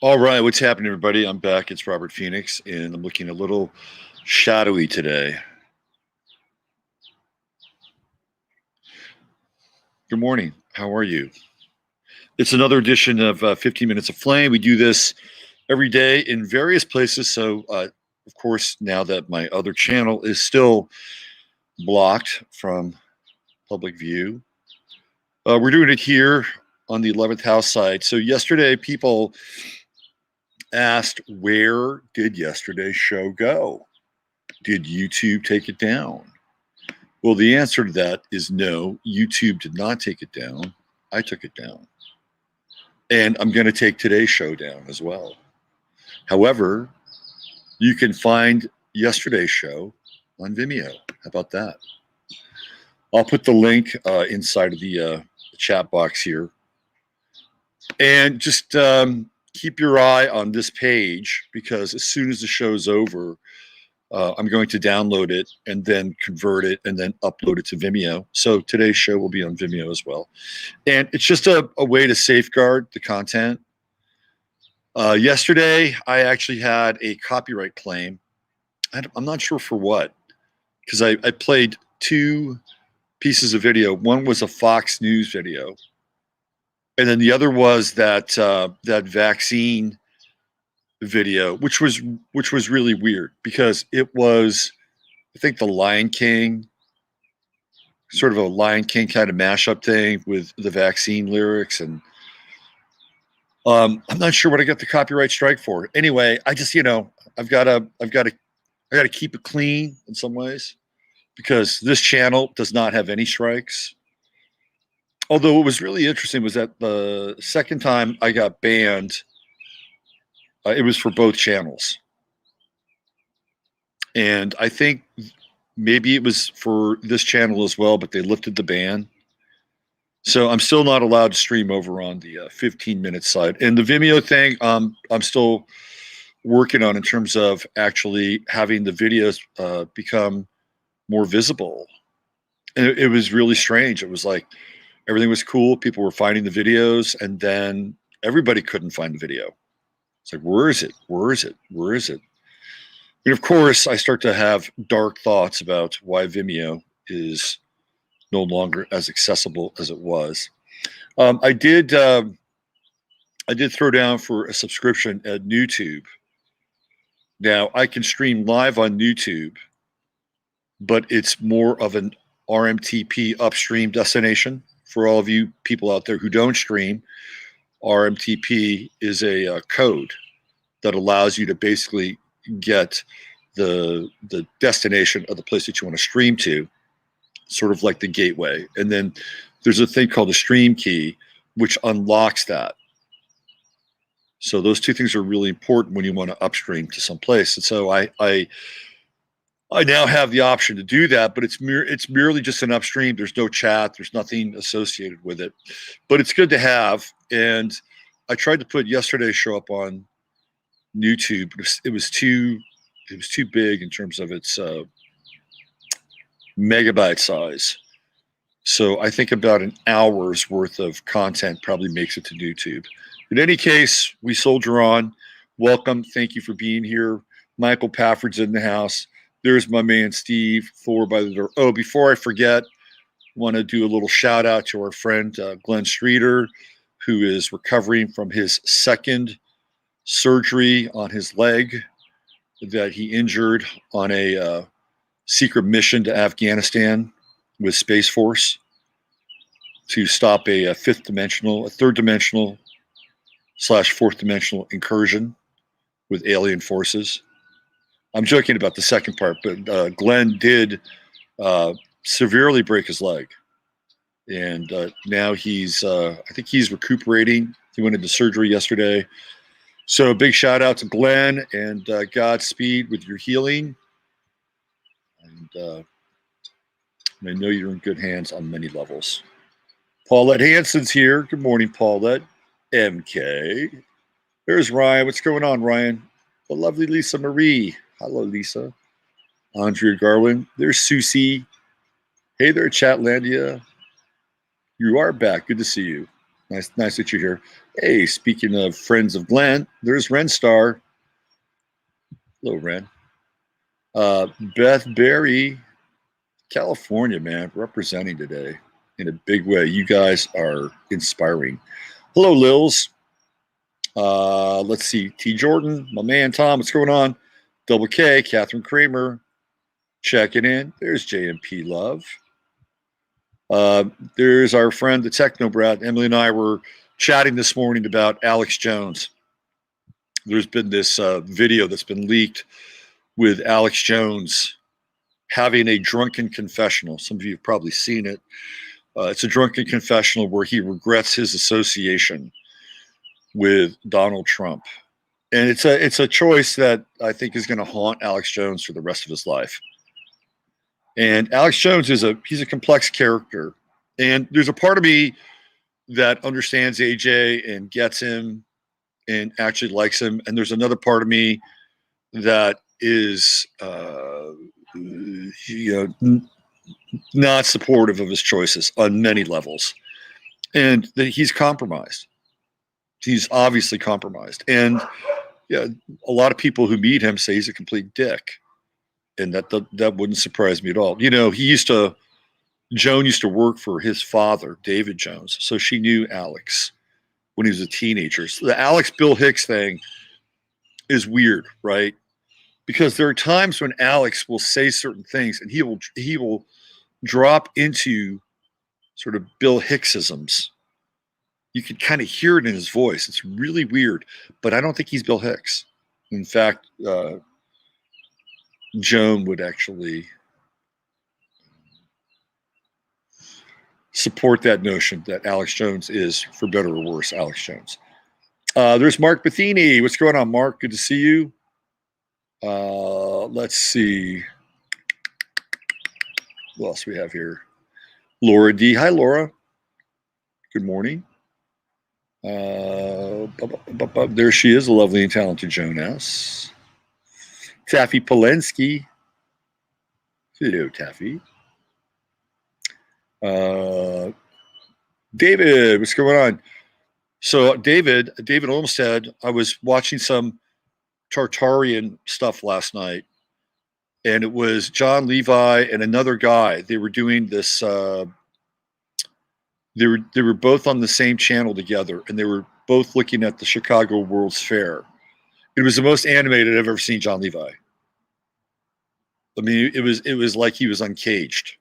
All right, what's happening, everybody? I'm back. It's Robert Phoenix, and I'm looking a little shadowy today. Good morning. How are you? It's another edition of 15 Minutes of Flame. We do this every day in various places. So, of course, now that my other channel is still blocked from public view, we're doing it here on the 11th house side. So, yesterday, people asked, where did yesterday's show go? Did YouTube take it down? Well, the answer to that is no. YouTube did not take it down. I took it down. And I'm going to take today's show down as well. However, you can find yesterday's show on Vimeo. How about that? I'll put the link inside of the chat box here. And just keep your eye on this page, because as soon as the show's over, I'm going to download it and then convert it and then upload it to Vimeo. So today's show will be on Vimeo as well. And it's just a way to safeguard the content. Yesterday, I actually had a copyright claim. I'm not sure for what, because I played two pieces of video. One was a Fox News video, and then the other was that vaccine video, which was really weird, because it was, I think, the Lion King, sort of a Lion King kind of mashup thing with the vaccine lyrics, and I'm not sure what I got the copyright strike for. Anyway, I just, I've got to keep it clean in some ways, because this channel does not have any strikes. Although what was really interesting was that the second time I got banned, it was for both channels. And I think maybe it was for this channel as well, but they lifted the ban. So I'm still not allowed to stream over on the 15-minute side. And the Vimeo thing, I'm still working on, in terms of actually having the videos become more visible. And it was really strange. It was like everything was cool. People were finding the videos, and then everybody couldn't find the video. It's like, where is it? Where is it? Where is it? And of course, I start to have dark thoughts about why Vimeo is no longer as accessible as it was. I did throw down for a subscription at YouTube. Now, I can stream live on YouTube, but it's more of an RMTP upstream destination. For all of you people out there who don't stream, RMTP is a code that allows you to basically get the destination of the place that you want to stream to, sort of like the gateway. And then there's a thing called the stream key, which unlocks that. So those two things are really important when you want to upstream to some place. And so I now have the option to do that, but it's merely just an upstream. There's no chat. There's nothing associated with it, but it's good to have. And I tried to put yesterday's show up on YouTube. It was too big in terms of its megabyte size. So I think about an hour's worth of content probably makes it to YouTube. In any case, we soldier on. Welcome. Thank you for being here. Michael Pafford's in the house. There's my man, Steve Thor, by the door. Oh, before I forget, want to do a little shout out to our friend, Glenn Streeter, who is recovering from his second surgery on his leg that he injured on a secret mission to Afghanistan with Space Force to stop a third dimensional / fourth dimensional incursion with alien forces. I'm joking about the second part, but Glenn did severely break his leg. And now he's, I think he's recuperating. He went into surgery yesterday. So a big shout out to Glenn, and Godspeed with your healing. And I know you're in good hands on many levels. Paulette Hanson's here. Good morning, Paulette. MK. There's Ryan. What's going on, Ryan? The lovely Lisa Marie. Hello, Lisa. Andrea Garland. There's Susie. Hey there, Chatlandia. You are back. Good to see you. Nice that you're here. Hey, speaking of friends of Glenn, there's Ren Star. Hello, Ren. Beth Berry, California, man, representing today in a big way. You guys are inspiring. Hello, Lils. Let's see. T. Jordan, my man Tom, what's going on? Double K, Catherine Kramer, checking in. There's JMP Love. There's our friend, the Techno Brat. Emily and I were chatting this morning about Alex Jones. There's been this video that's been leaked with Alex Jones having a drunken confessional. Some of you have probably seen it. It's a drunken confessional where he regrets his association with Donald Trump. And it's a choice that I think is going to haunt Alex Jones for the rest of his life. And Alex Jones he's a complex character. And there's a part of me that understands AJ and gets him and actually likes him. And there's another part of me that is not supportive of his choices on many levels. And that he's compromised. He's obviously compromised. And yeah, a lot of people who meet him say he's a complete dick. And that wouldn't surprise me at all. You know, Joan used to work for his father, David Jones. So she knew Alex when he was a teenager. So the Alex Bill Hicks thing is weird, right? Because there are times when Alex will say certain things and he will drop into sort of Bill Hicksisms. You can kind of hear it in his voice. It's really weird, but I don't think he's Bill Hicks. In fact, Joan would actually support that notion that Alex Jones is, for better or worse, Alex Jones. There's Mark Bethany. What's going on, Mark? Good to see you. Let's see. What else we have here? Laura D. Hi, Laura. Good morning. There she is, the lovely and talented Joan S. Taffy Polensky. Hello, Taffy. David, what's going on? So David Olmsted, I was watching some Tartarian stuff last night, and it was John Levi and another guy. They were doing this. They were both on the same channel together, and they were both looking at the Chicago World's Fair. It was the most animated I've ever seen John Levi. I mean, it was like he was uncaged.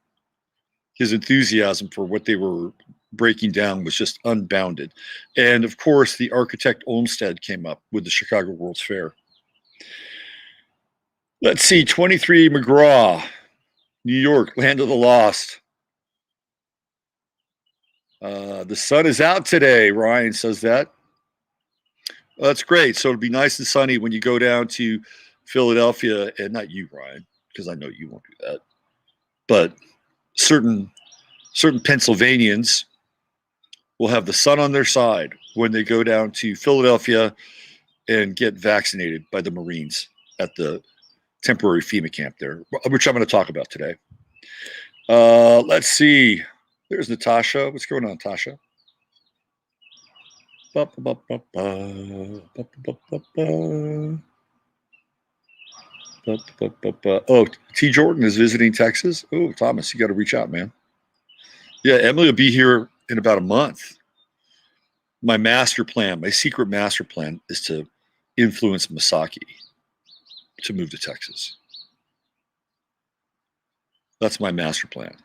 His enthusiasm for what they were breaking down was just unbounded. And of course, the architect Olmsted came up with the Chicago World's Fair. Let's see, 23 McGraw, New York, land of the lost. The sun is out today, Ryan says that. Well, that's great. So it'll be nice and sunny when you go down to Philadelphia, and not you, Ryan, because I know you won't do that. But certain Pennsylvanians will have the sun on their side when they go down to Philadelphia and get vaccinated by the Marines at the temporary FEMA camp there, which I'm going to talk about today. Let's see. There's Natasha. What's going on, Tasha? Oh, T. Jordan is visiting Texas. Oh, Thomas, you got to reach out, man. Yeah, Emily will be here in about a month. My secret master plan is to influence Masaki to move to Texas. That's my master plan.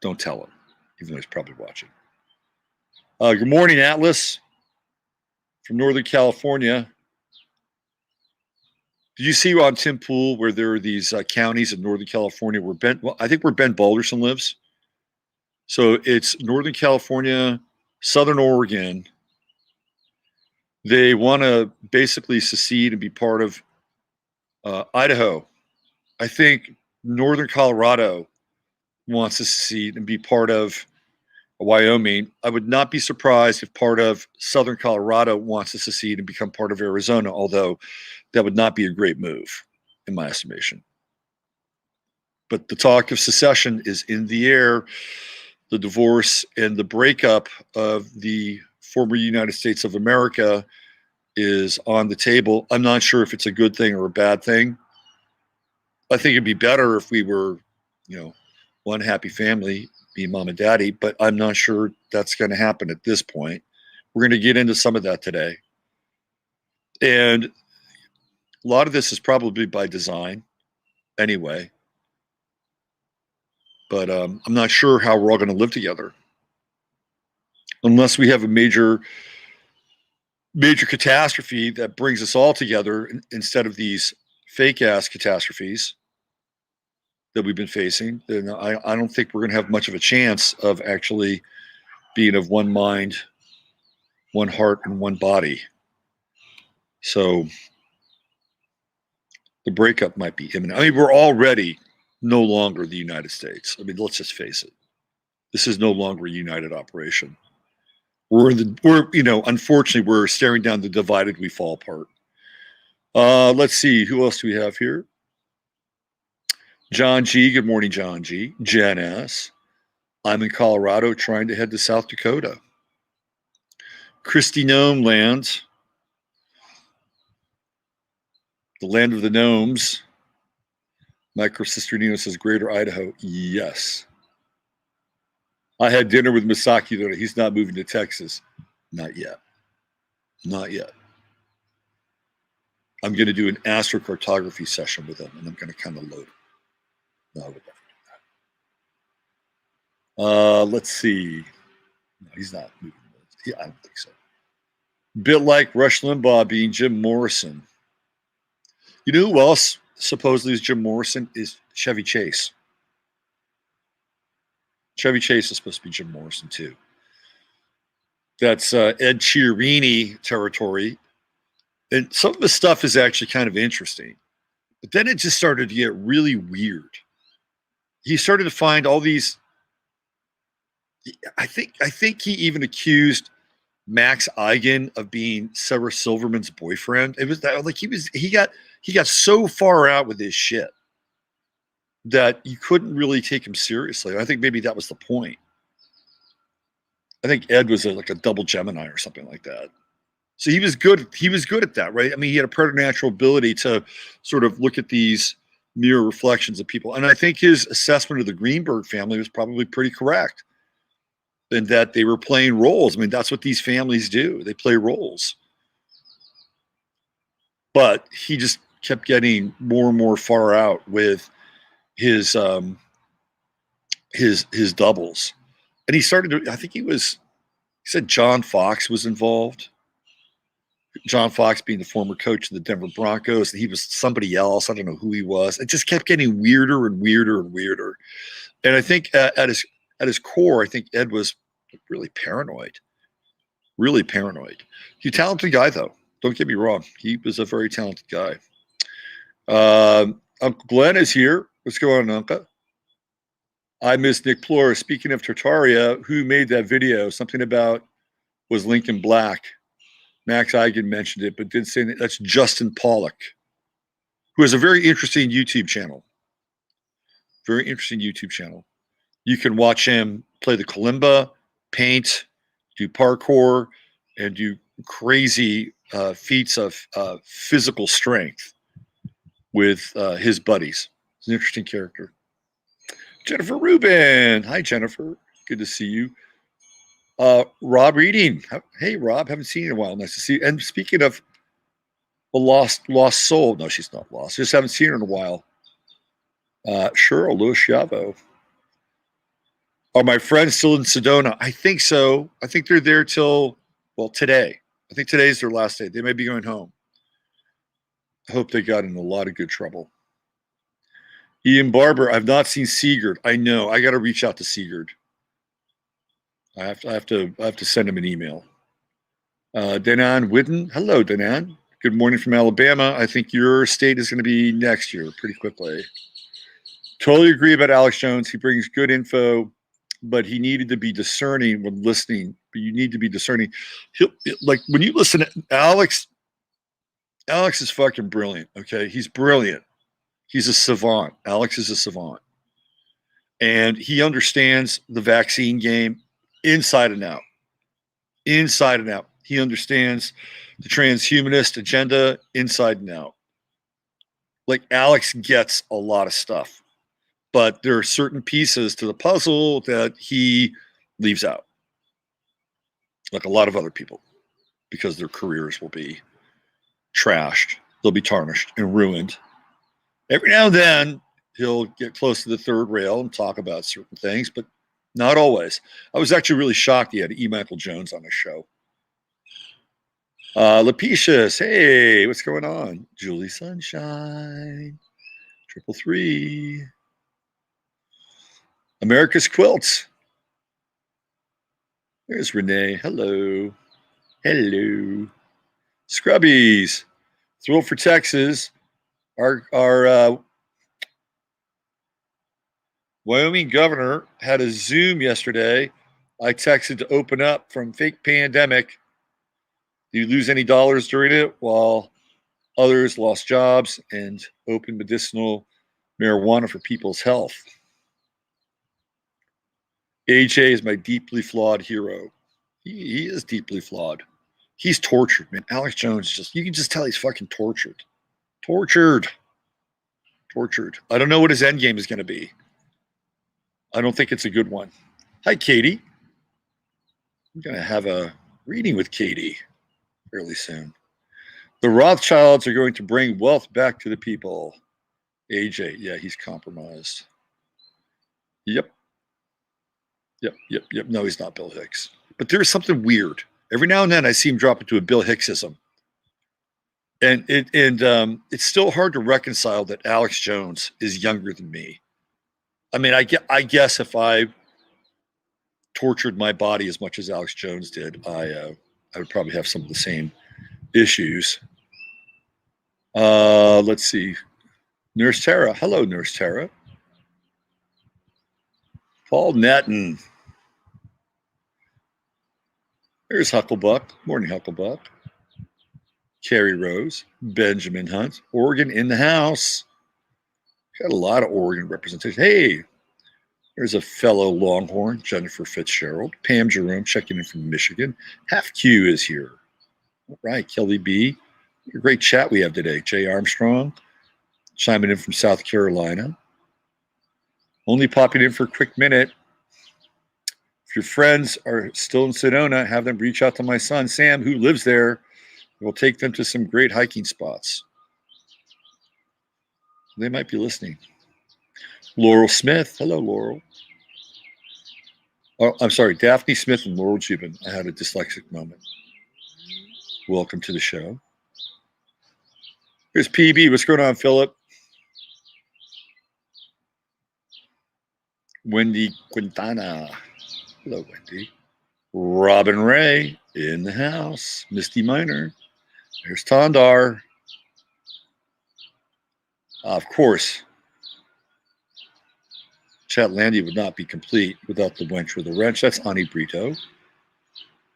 Don't tell him, even though he's probably watching. Good morning, Atlas from Northern California. Did you see on Tim Pool where there are these counties in Northern California where I think where Ben Balderson lives? So it's Northern California, Southern Oregon. They want to basically secede and be part of Idaho. I think Northern Colorado wants to secede and be part of Wyoming. I would not be surprised if part of Southern Colorado wants to secede and become part of Arizona, although that would not be a great move, in my estimation. But the talk of secession is in the air. The divorce and the breakup of the former United States of America is on the table. I'm not sure if it's a good thing or a bad thing. I think it'd be better if we were, one happy family, be mom and daddy, but I'm not sure that's going to happen at this point. We're going to get into some of that today. And a lot of this is probably by design anyway. But I'm not sure how we're all going to live together unless we have a major catastrophe that brings us all together instead of these fake ass catastrophes that we've been facing. Then I don't think we're going to have much of a chance of actually being of one mind, one heart, and one body. So the breakup might be imminent. I mean, we're already no longer the United States. I mean, let's just face it. This is no longer a united operation. Unfortunately, we're staring down the divided we fall apart. Let's see, who else do we have here? John G. Good morning, John G. Jen S. I'm in Colorado trying to head to South Dakota. Christy Gnome Lands. The land of the gnomes. Micro Sister Nino says Greater Idaho. Yes. I had dinner with Misaki today. He's not moving to Texas. Not yet. Not yet. I'm going to do an astrocartography session with him, and I'm going to kind of load him. No, I would never do that. Let's see. No, he's not moving. Yeah, I don't think so. Bit like Rush Limbaugh being Jim Morrison. You know who else supposedly is Jim Morrison? Is Chevy Chase. Chevy Chase is supposed to be Jim Morrison too. That's Ed Chiarini territory. And some of the stuff is actually kind of interesting. But then it just started to get really weird. He started to find all these. I think he even accused Max Eigen of being Sarah Silverman's boyfriend. It was that like he got so far out with his shit that you couldn't really take him seriously. I think maybe that was the point. I think Ed was like a double Gemini or something like that. So he was good. He was good at that, right? I mean, he had a preternatural ability to sort of look at these mirror reflections of people. And I think his assessment of the Greenberg family was probably pretty correct in that they were playing roles. I mean, that's what these families do. They play roles. But he just kept getting more and more far out with his doubles. And he started to, I think he said John Fox was involved. John Fox being the former coach of the Denver Broncos, and he was somebody else. I don't know who he was. It just kept getting weirder and weirder and weirder. And I think at his core, I think Ed was really paranoid. Really paranoid. He's a talented guy, though. Don't get me wrong. He was a very talented guy. Uncle Glenn is here. What's going on, Uncle? I miss Nick Plora. Speaking of Tartaria, who made that video? Something about was Lincoln Black. Max Eigen mentioned it, but didn't say that. That's Justin Pollock, who has a very interesting YouTube channel. Very interesting YouTube channel. You can watch him play the kalimba, paint, do parkour, and do crazy feats of physical strength with his buddies. He's an interesting character. Jennifer Rubin. Hi, Jennifer. Good to see you. Rob Reading. Hey, Rob. Haven't seen you in a while. Nice to see you. And speaking of a lost soul. No, she's not lost. Just haven't seen her in a while. Cheryl Lewis Chavo. Are my friends still in Sedona? I think so. I think they're there till, today. I think today's their last day. They may be going home. I hope they got in a lot of good trouble. Ian Barber, I've not seen Sigurd. I know. I got to reach out to Sigurd. I have to send him an email. Danan Whidden. Hello, Danan. Good morning from Alabama. I think your state is going to be next year pretty quickly. Totally agree about Alex Jones. He brings good info, but he needed to be discerning when listening. But you need to be discerning. Like when you listen to Alex is fucking brilliant. Okay. He's brilliant. He's a savant. Alex is a savant. And he understands the vaccine game inside and out. inside and out. He understands the transhumanist agenda inside and out. Like Alex gets a lot of stuff, but there are certain pieces to the puzzle that he leaves out, like a lot of other people, because their careers will be trashed, they'll be tarnished and ruined. Every now and then, he'll get close to the third rail and talk about certain things, but not always. I was actually really shocked he had E. Michael Jones on his show. Lapicius, hey, what's going on? Julie Sunshine, 333. America's Quilts. There's Renee. Hello. Hello. Scrubbies. Thrilled for Texas. Our Wyoming governor had a Zoom yesterday. I texted to open up from fake pandemic. Do you lose any dollars during it? While others lost jobs and opened medicinal marijuana for people's health. AJ is my deeply flawed hero. He is deeply flawed. He's tortured, man. Alex Jones you can just tell he's fucking tortured. Tortured. I don't know what his end game is going to be. I don't think it's a good one. Hi, Katie. I'm going to have a reading with Katie fairly soon. The Rothschilds are going to bring wealth back to the people. AJ, yeah, he's compromised. Yep. No, he's not Bill Hicks. But there's something weird. Every now and then I see him drop into a Bill Hicksism. And it's still hard to reconcile that Alex Jones is younger than me. I mean, I guess if I tortured my body as much as Alex Jones did, I would probably have some of the same issues. Let's see. Nurse Tara. Hello, Nurse Tara. Paul Netton. There's Hucklebuck. Morning, Hucklebuck. Carrie Rose. Benjamin Hunt. Oregon in the house. Got a lot of Oregon representation. Hey, there's a fellow Longhorn, Jennifer Fitzgerald. Pam Jerome checking in from Michigan. Half Q is here. All right, Kelly B. A great chat we have today. Jay Armstrong chiming in from South Carolina. Only popping in for a quick minute. If your friends are still in Sedona, have them reach out to my son, Sam, who lives there. We'll take them to some great hiking spots. They might be listening. Laurel Smith. Hello, Laurel. Oh, I'm sorry, Daphne Smith and Laurel Jubin. I had a dyslexic moment. Welcome to the show. Here's PB. What's going on, Philip? Wendy Quintana. Hello, Wendy. Robin Ray in the house. Misty Minor. There's Tondar. Of course, Chatlandia would not be complete without the wench with a wrench. That's Ani Brito.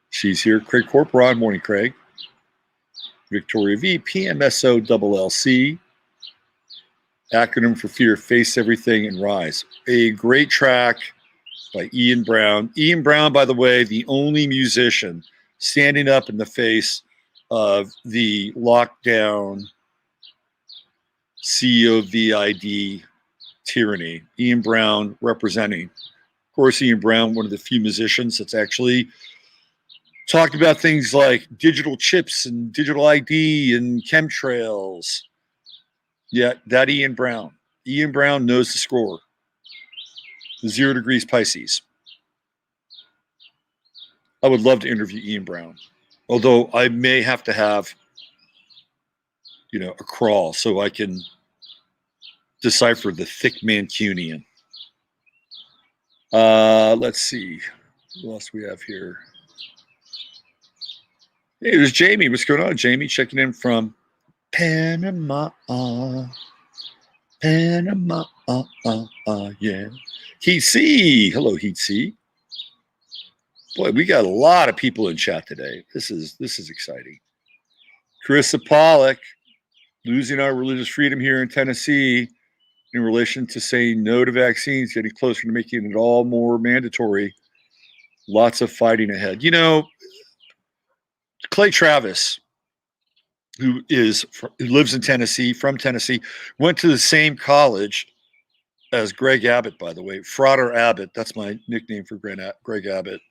She's here. Craig Corporon. Morning, Craig. Victoria V. PMSO LLC. Acronym for Fear, Face Everything and Rise. A great track by Ian Brown. Ian Brown, by the way, the only musician standing up in the face of the lockdown COVID tyranny. Ian Brown representing. Of course, Ian Brown, one of the few musicians that's actually talked about things like digital chips and digital ID and chemtrails. Yeah, that Ian Brown. Ian Brown knows the score. 0 degrees Pisces. I would love to interview Ian Brown, although I may have to have, a crawl so I can decipher the thick Mancunian. Let's see. What else we have here? Hey, there's Jamie. What's going on, Jamie? Checking in from Panama. Panama. Yeah. Heat C. Hello, Heat C. Boy, we got a lot of people in chat today. This is exciting. Carissa Pollock, losing our religious freedom here in Tennessee in relation to saying no to vaccines, getting closer to making it all more mandatory. Lots of fighting ahead. Clay Travis, who lives in Tennessee, from Tennessee, went to the same college as Greg Abbott, by the way. Frater Abbott, that's my nickname for Greg Abbott.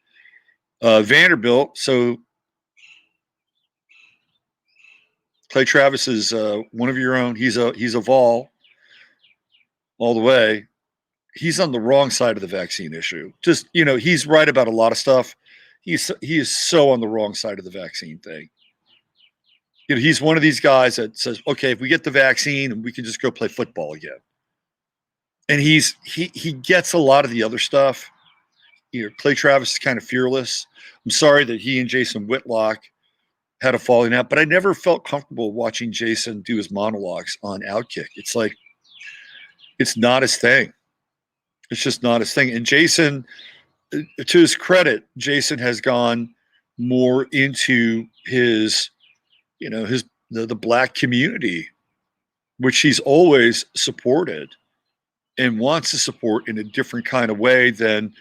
Vanderbilt. So Clay Travis is one of your own. He's a Vol all the way. He's on the wrong side of the vaccine issue. Just, he's right about a lot of stuff. He is so on the wrong side of the vaccine thing. He's one of these guys that says, okay, if we get the vaccine, we can just go play football again. And he gets a lot of the other stuff. Clay Travis is kind of fearless. I'm sorry that he and Jason Whitlock had a falling out, but I never felt comfortable watching Jason do his monologues on Outkick. It's like, it's not his thing. It's just not his thing. And Jason, to his credit, Jason has gone more into his, the black community, which he's always supported and wants to support in a different kind of way than,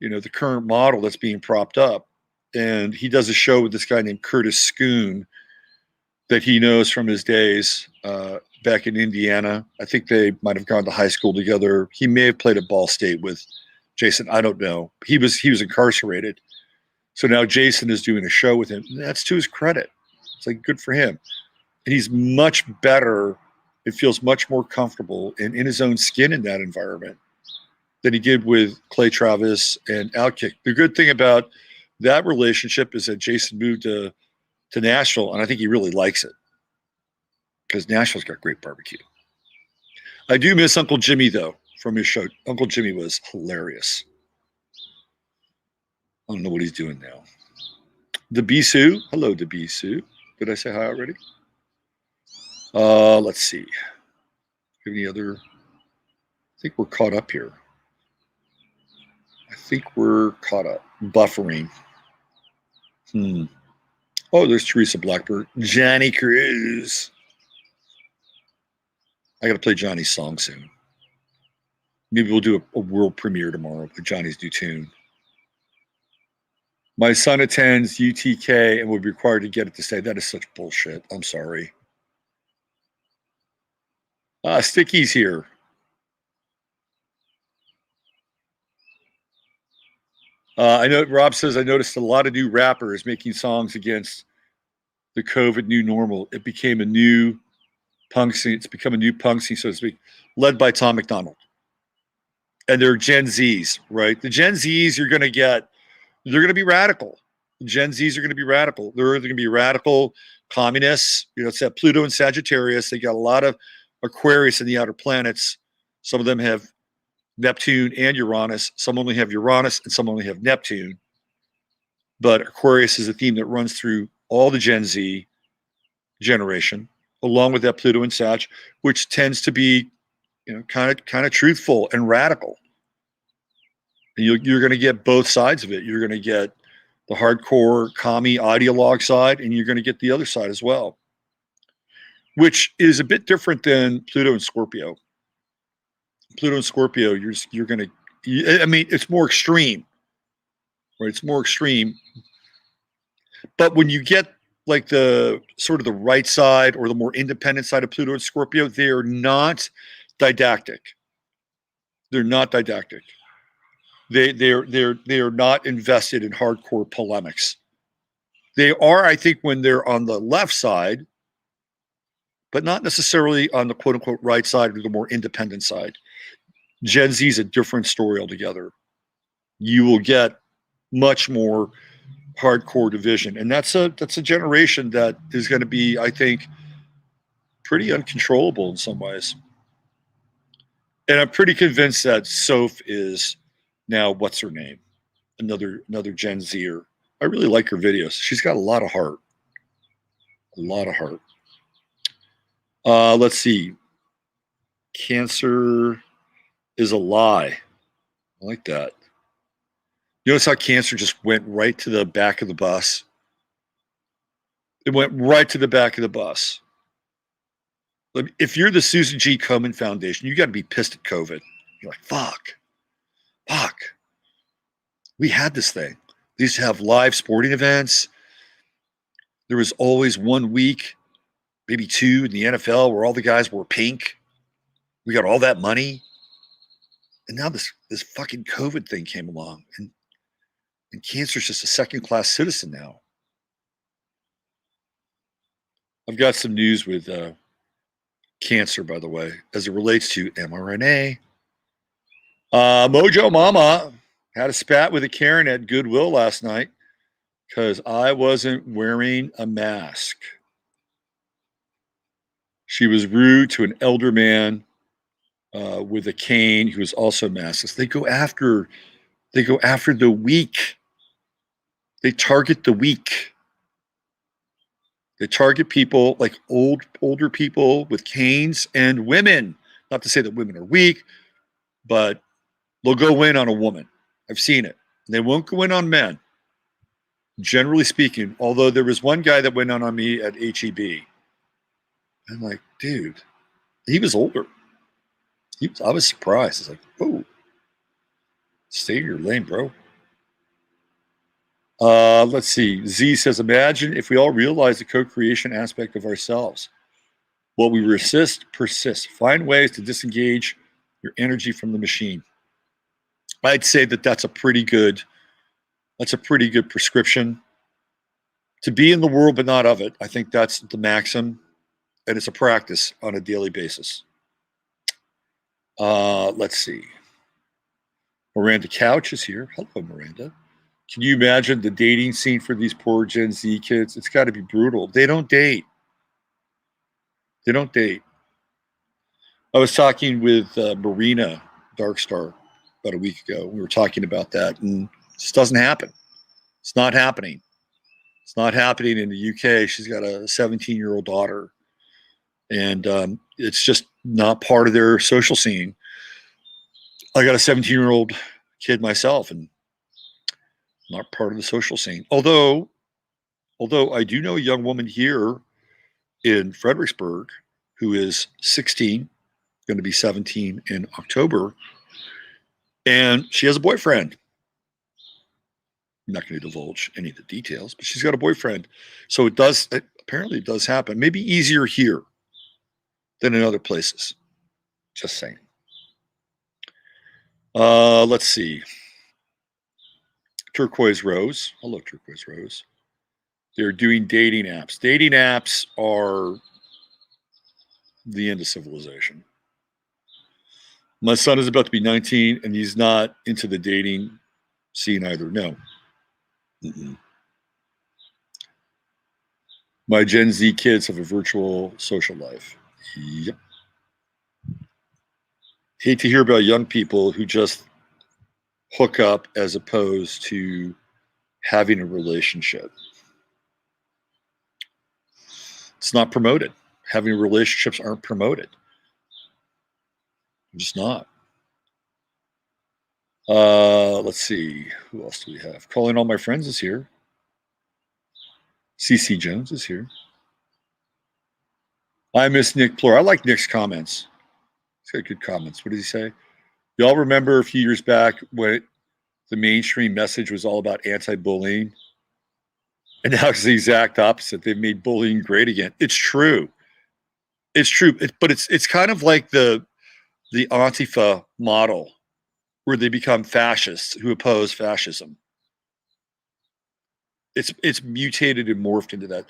the current model that's being propped up. And he does a show with this guy named Curtis Schoon that he knows from his days back in Indiana. I think they might have gone to high school together. He may have played at Ball State with Jason. I don't know. He was incarcerated. So now Jason is doing a show with him. That's to his credit. It's like, good for him. And he's much better. It feels much more comfortable and in his own skin in that environment than he did with Clay Travis and Outkick. The good thing about that relationship is that Jason moved to Nashville, and I think he really likes it because Nashville's got great barbecue. I do miss Uncle Jimmy, though, from his show. Uncle Jimmy was hilarious. I don't know what he's doing now. Debisu. Hello, Debisu. Did I say hi already? Let's see. Any other? I think we're caught up here. I think we're caught up. Buffering. Oh, there's Teresa Blackbird. Johnny Cruz. I got to play Johnny's song soon. Maybe we'll do a world premiere tomorrow with Johnny's new tune. My son attends UTK and will be required to get it to stay. That is such bullshit. I'm sorry. Sticky's here. I know Rob says, I noticed a lot of new rappers making songs against the COVID new normal. It became a new punk scene. It's become a new punk scene, so to speak, led by Tom McDonald. And they're Gen Zs, right? The Gen Zs they're going to be radical. Gen Zs are going to be radical. They're going to be radical communists. It's that Pluto and Sagittarius. They got a lot of Aquarius in the outer planets. Some of them have Neptune and Uranus. Some only have Uranus and some only have Neptune. But Aquarius is a theme that runs through all the Gen Z generation, along with that Pluto and Sag, which tends to be, kind of truthful and radical. And you're going to get both sides of it. You're going to get the hardcore commie ideologue side, and you're going to get the other side as well, which is a bit different than Pluto and Scorpio. Pluto and Scorpio, you're going to, it's more extreme, right? It's more extreme. But when you get like the sort of the right side or the more independent side of Pluto and Scorpio, they're not didactic. They're not didactic. They are not invested in hardcore polemics. They are, I think, when they're on the left side, but not necessarily on the quote unquote right side or the more independent side. Gen Z is a different story altogether. You will get much more hardcore division, and that's a generation that is going to be, I think, pretty uncontrollable in some ways. And I'm pretty convinced that Soph is now, what's her name? Another Gen Zer. I really like her videos. She's got a lot of heart. A lot of heart. Let's see. Cancer is a lie. I like that. Notice how Cancer just went right to the back of the bus. It went right to the back of the bus. If you're the Susan G. Komen Foundation, you got to be pissed at COVID. You're like, fuck. We had this thing. They used to have live sporting events. There was always 1 week, maybe 2 in the NFL where all the guys wore pink. We got all that money. And now this fucking COVID thing came along, and cancer's just a second-class citizen now. I've got some news with cancer, by the way, as it relates to mRNA. Mojo Mama had a spat with a Karen at Goodwill last night because I wasn't wearing a mask. She was rude to an elder man with a cane who was also maskless. They go after the weak. They target the weak. They target people like older people with canes and women. Not to say that women are weak, but they'll go in on a woman. I've seen it. They won't go in on men, generally speaking, although there was one guy that went on me at HEB. I'm like, dude, he was older. I was surprised. It's like, oh, stay in your lane, bro. Let's see. Z says, imagine if we all realize the co-creation aspect of ourselves. What we resist persists. Find ways to disengage your energy from the machine. I'd say that's a pretty good prescription. To be in the world but not of it. I think that's the maxim, and it's a practice on a daily basis. Let's see. Miranda Couch is here. Hello, Miranda. Can you imagine the dating scene for these poor Gen Z kids? It's got to be brutal. They don't date. I was talking with Marina Darkstar about a week ago. We were talking about that, and it just doesn't happen. It's not happening. It's not happening in the UK. She's got a 17-year-old daughter, and it's just not part of their social scene. I got a 17-year-old kid myself, and not part of the social scene. Although I do know a young woman here in Fredericksburg who is 16, going to be 17 in October, and she has a boyfriend. I'm not going to divulge any of the details, but she's got a boyfriend. So it apparently does happen. Maybe easier here than in other places. Just saying. Let's see. Turquoise Rose. Hello, Turquoise Rose. They're doing dating apps. Dating apps are the end of civilization. My son is about to be 19, and he's not into the dating scene either. No. Mm-mm. My Gen Z kids have a virtual social life. Yep. Hate to hear about young people who just hook up as opposed to having a relationship. It's not promoted. Having relationships aren't promoted. Just not. Let's see. Who else do we have? Calling All My Friends is here. CC Jones is here. I miss Nick Plur. I like Nick's comments. He's got good comments. What did he say? Y'all remember a few years back when the mainstream message was all about anti-bullying? And now it's the exact opposite. They've made bullying great again. It's true. It's true. But it's kind of like the Antifa model where they become fascists who oppose fascism. It's mutated and morphed into that.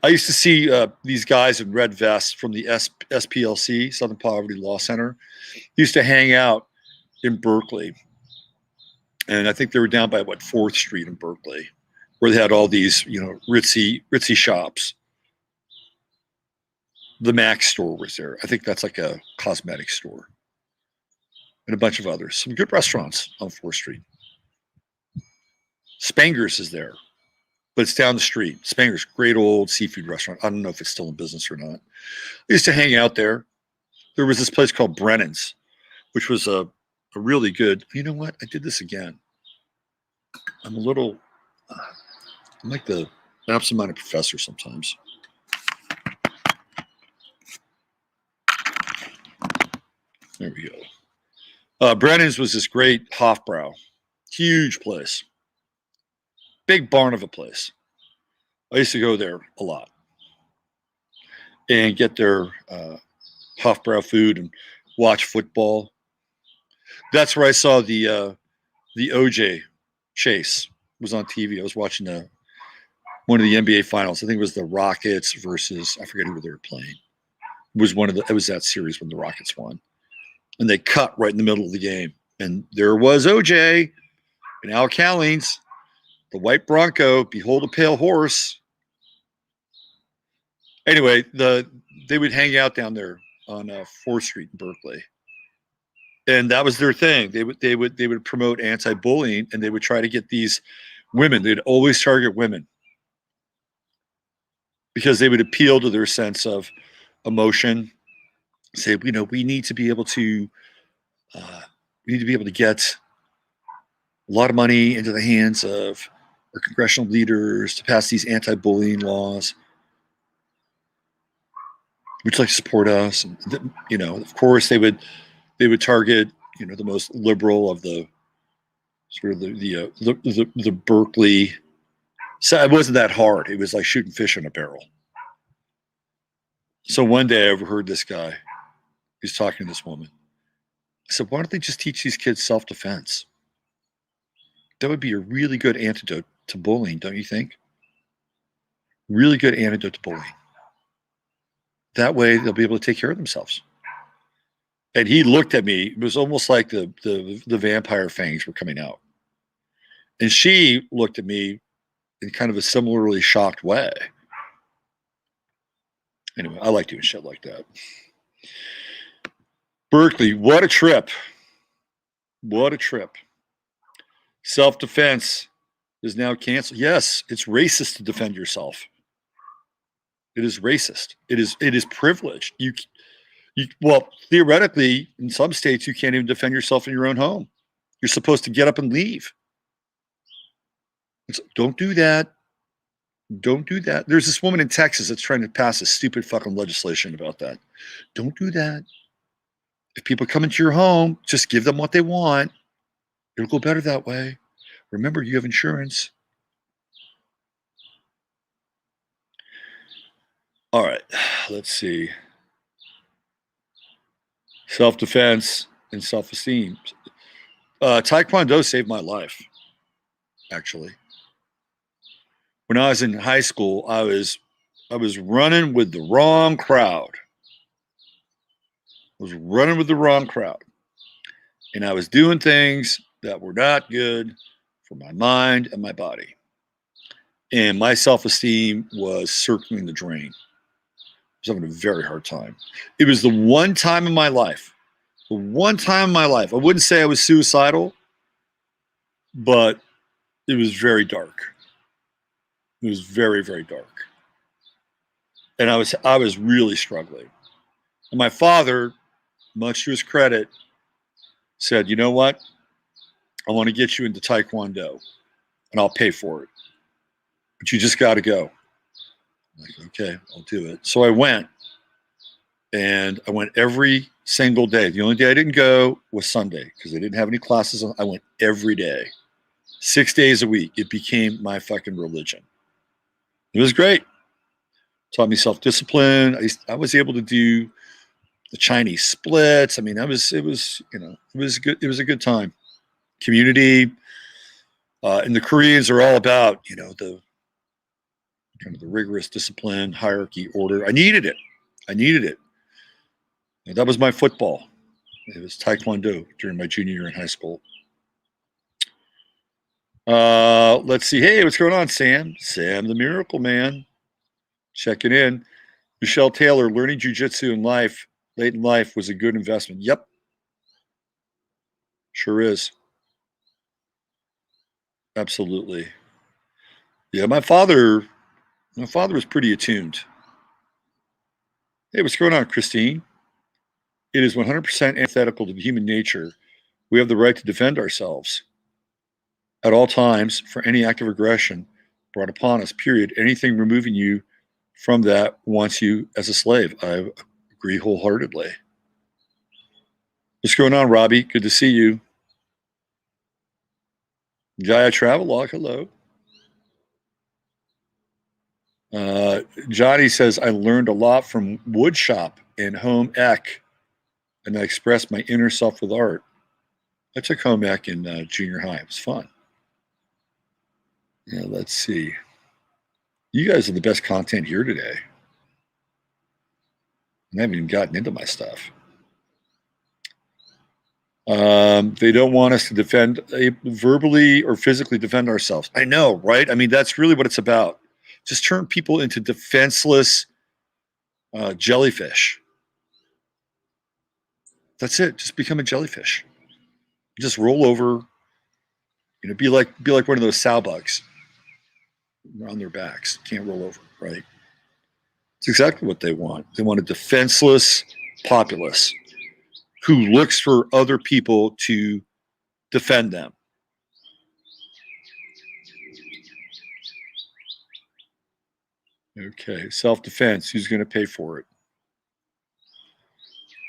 I used to see these guys in red vests from the SPLC, Southern Poverty Law Center, used to hang out in Berkeley. And I think they were down by 4th Street in Berkeley, where they had all these, ritzy shops. The Mac store was there. I think that's like a cosmetic store. And a bunch of others. Some good restaurants on 4th Street. Spanger's is there, but it's down the street. Spanger's, great old seafood restaurant. I don't know if it's still in business or not. I used to hang out there. There was this place called Brennan's, which was a really good. You know what? I did this again. I'm like the absent-minded professor sometimes. There we go. Brennan's was this great Hofbrau. Huge place. Big barn of a place. I used to go there a lot and get their Hofbrau food and watch football. That's where I saw the OJ chase. It was on TV. I was watching one of the NBA finals. I think it was the Rockets versus, I forget who they were playing. It was that series when the Rockets won. And they cut right in the middle of the game. And there was OJ and Al Callings, the white Bronco, behold a pale horse. Anyway, they would hang out down there on 4th Street in Berkeley. And that was their thing. They would promote anti-bullying, and they would try to get these women. They'd always target women because they would appeal to their sense of emotion. Say, we need to be able to get a lot of money into the hands of our congressional leaders to pass these anti-bullying laws. Would you like to support us? And of course, they would target the most liberal of the sort of the Berkeley. So it wasn't that hard. It was like shooting fish in a barrel. So one day I overheard this guy. He's talking to this woman. I said, why don't they just teach these kids self-defense? That would be a really good antidote to bullying, don't you think? Really good antidote to bullying. That way they'll be able to take care of themselves. And he looked at me. It was almost like the vampire fangs were coming out. And she looked at me in kind of a similarly shocked way. Anyway, I like doing shit like that. Berkeley, what a trip. What a trip. Self-defense is now canceled. Yes, it's racist to defend yourself. It is racist. It is privileged. Well, theoretically, in some states, you can't even defend yourself in your own home. You're supposed to get up and leave. Don't do that. Don't do that. There's this woman in Texas that's trying to pass a stupid fucking legislation about that. Don't do that. If people come into your home, just give them what they want. It'll go better that way. Remember, you have insurance. All right, let's see. Self-defense and self-esteem. Taekwondo saved my life, actually. When I was in high school, I was running with the wrong crowd. And I was doing things that were not good for my mind and my body. And my self-esteem was circling the drain. I was having a very hard time. It was the one time in my life, I wouldn't say I was suicidal, but it was very dark. It was very, very dark. And I was really struggling. And my father, much to his credit, said, you know what? I want to get you into Taekwondo and I'll pay for it. But you just got to go. I'm like, okay, I'll do it. So I went, and I went every single day. The only day I didn't go was Sunday because I didn't have any classes. I went every day, 6 days a week. It became my fucking religion. It was great. Taught me self-discipline. I was able to do the Chinese splits. I mean, it was good. It was a good time. Community. And the Koreans are all about, the kind of the rigorous discipline, hierarchy, order. I needed it. And that was my football. It was Taekwondo during my junior year in high school. Let's see. Hey, what's going on, Sam? Sam the Miracle Man. Checking in. Michelle Taylor, learning jiu-jitsu late in life was a good investment. Yep. Sure is. Absolutely. Yeah, my father was pretty attuned. Hey, what's going on, Christine? It is 100% antithetical to human nature. We have the right to defend ourselves at all times for any act of aggression brought upon us, period. Anything removing you from that wants you as a slave. I agree wholeheartedly. What's going on, Robbie? Good to see you. Gaia Travelog, hello. Johnny says, I learned a lot from woodshop and home ec, and I expressed my inner self with art. I took home ec in junior high. It was fun. Yeah, let's see. You guys are the best content here today. I haven't even gotten into my stuff. They don't want us to defend verbally or physically defend ourselves. I know, right? I mean, that's really what it's about. Just turn people into defenseless jellyfish. That's it. Just become a jellyfish. Just roll over. You know, be like one of those sow bugs on their backs. Can't roll over, right? It's exactly what they want. They want a defenseless populace who looks for other people to defend them. Okay, self-defense. Who's going to pay for it?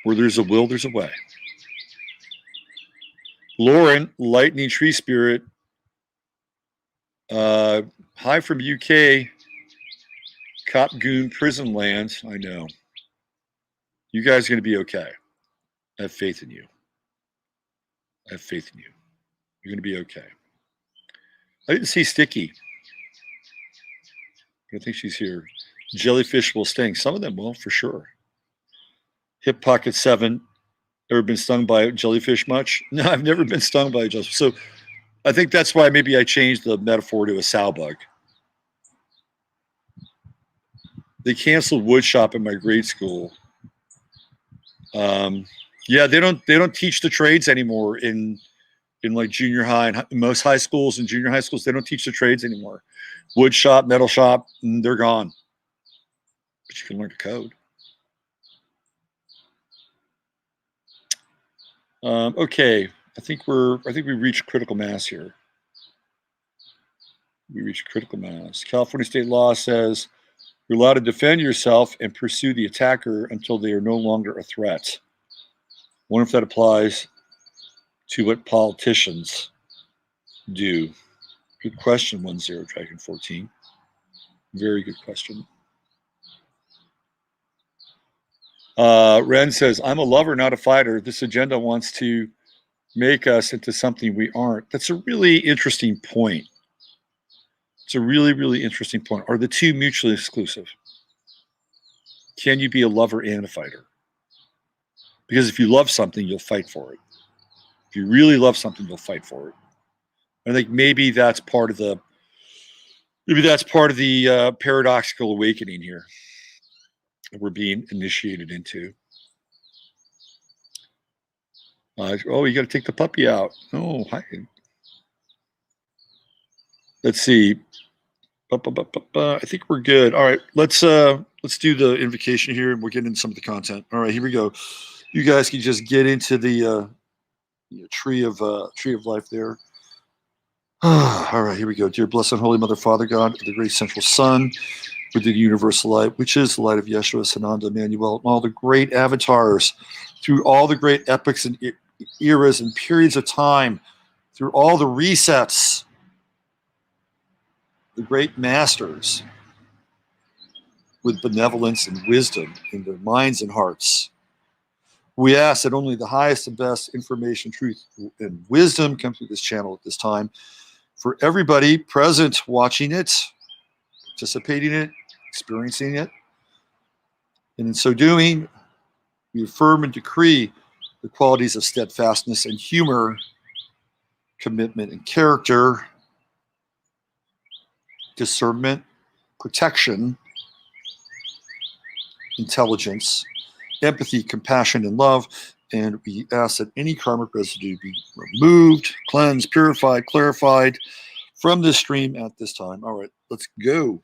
Where there's a will, there's a way. Lauren, lightning tree spirit. Hi from UK. Cop goon prison lands. I know. You guys are going to be okay. I have faith in you. I have faith in you. You're going to be okay. I didn't see Sticky. I think she's here. Jellyfish will sting. Some of them will, for sure. Hip Pocket 7. Ever been stung by a jellyfish much? No, I've never been stung by a jellyfish. So I think that's why maybe I changed the metaphor to a sow bug. They canceled woodshop in my grade school. Yeah, they don't teach the trades anymore in like junior high and most high schools and junior high schools. They don't teach the trades anymore. Wood shop, metal shop, they're gone. But you can learn to code. Okay, I think we reached critical mass here. We reached critical mass. California state law says you're allowed to defend yourself and pursue the attacker until they are no longer a threat. Wonder if that applies to what politicians do. Good question, 10 Dragon 14. Very good question. Ren says, I'm a lover, not a fighter. This agenda wants to make us into something we aren't. That's a really interesting point. It's a really, really interesting point. Are the two mutually exclusive? Can you be a lover and a fighter? Because if you love something, you'll fight for it. If you really love something, you'll fight for it. I think maybe that's part of the paradoxical awakening here that we're being initiated into. Oh, you got to take the puppy out. Oh, hi. Let's see. I think we're good. All right, let's do the invocation here, and we'll get into some of the content. All right, here we go. You guys can just get into the tree of life there. All right, here we go. Dear blessed and holy Mother, Father God, the great central Sun, with the universal light, which is the light of Yeshua, Sananda, Emmanuel, and all the great avatars through all the great epochs and eras and periods of time, through all the resets, the great masters with benevolence and wisdom in their minds and hearts. We ask that only the highest and best information, truth, and wisdom come through this channel at this time. For everybody present, watching it, participating in it, experiencing it. And in so doing, we affirm and decree the qualities of steadfastness and humor, commitment and character, discernment, protection, intelligence, empathy, compassion, and love. And we ask that any karmic residue be removed, cleansed, purified, clarified from this stream at this time. All right, let's go.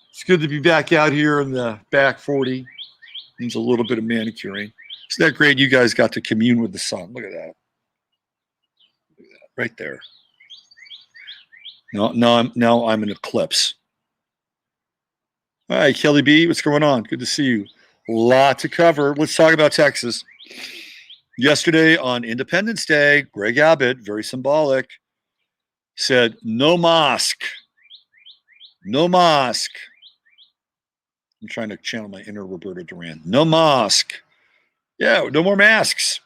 It's good to be back out here in the back 40. Needs a little bit of manicuring. Isn't that great? You guys got to commune with the sun. Look at that. Look at that right there. Now I'm an eclipse. All right, Kelly B, what's going on? Good to see you. Lot to cover. Let's talk about Texas. Yesterday on Independence Day, Greg Abbott, very symbolic, said no mosque. No mosque. I'm trying to channel my inner Roberto Duran. No mosque. Yeah, no more masks.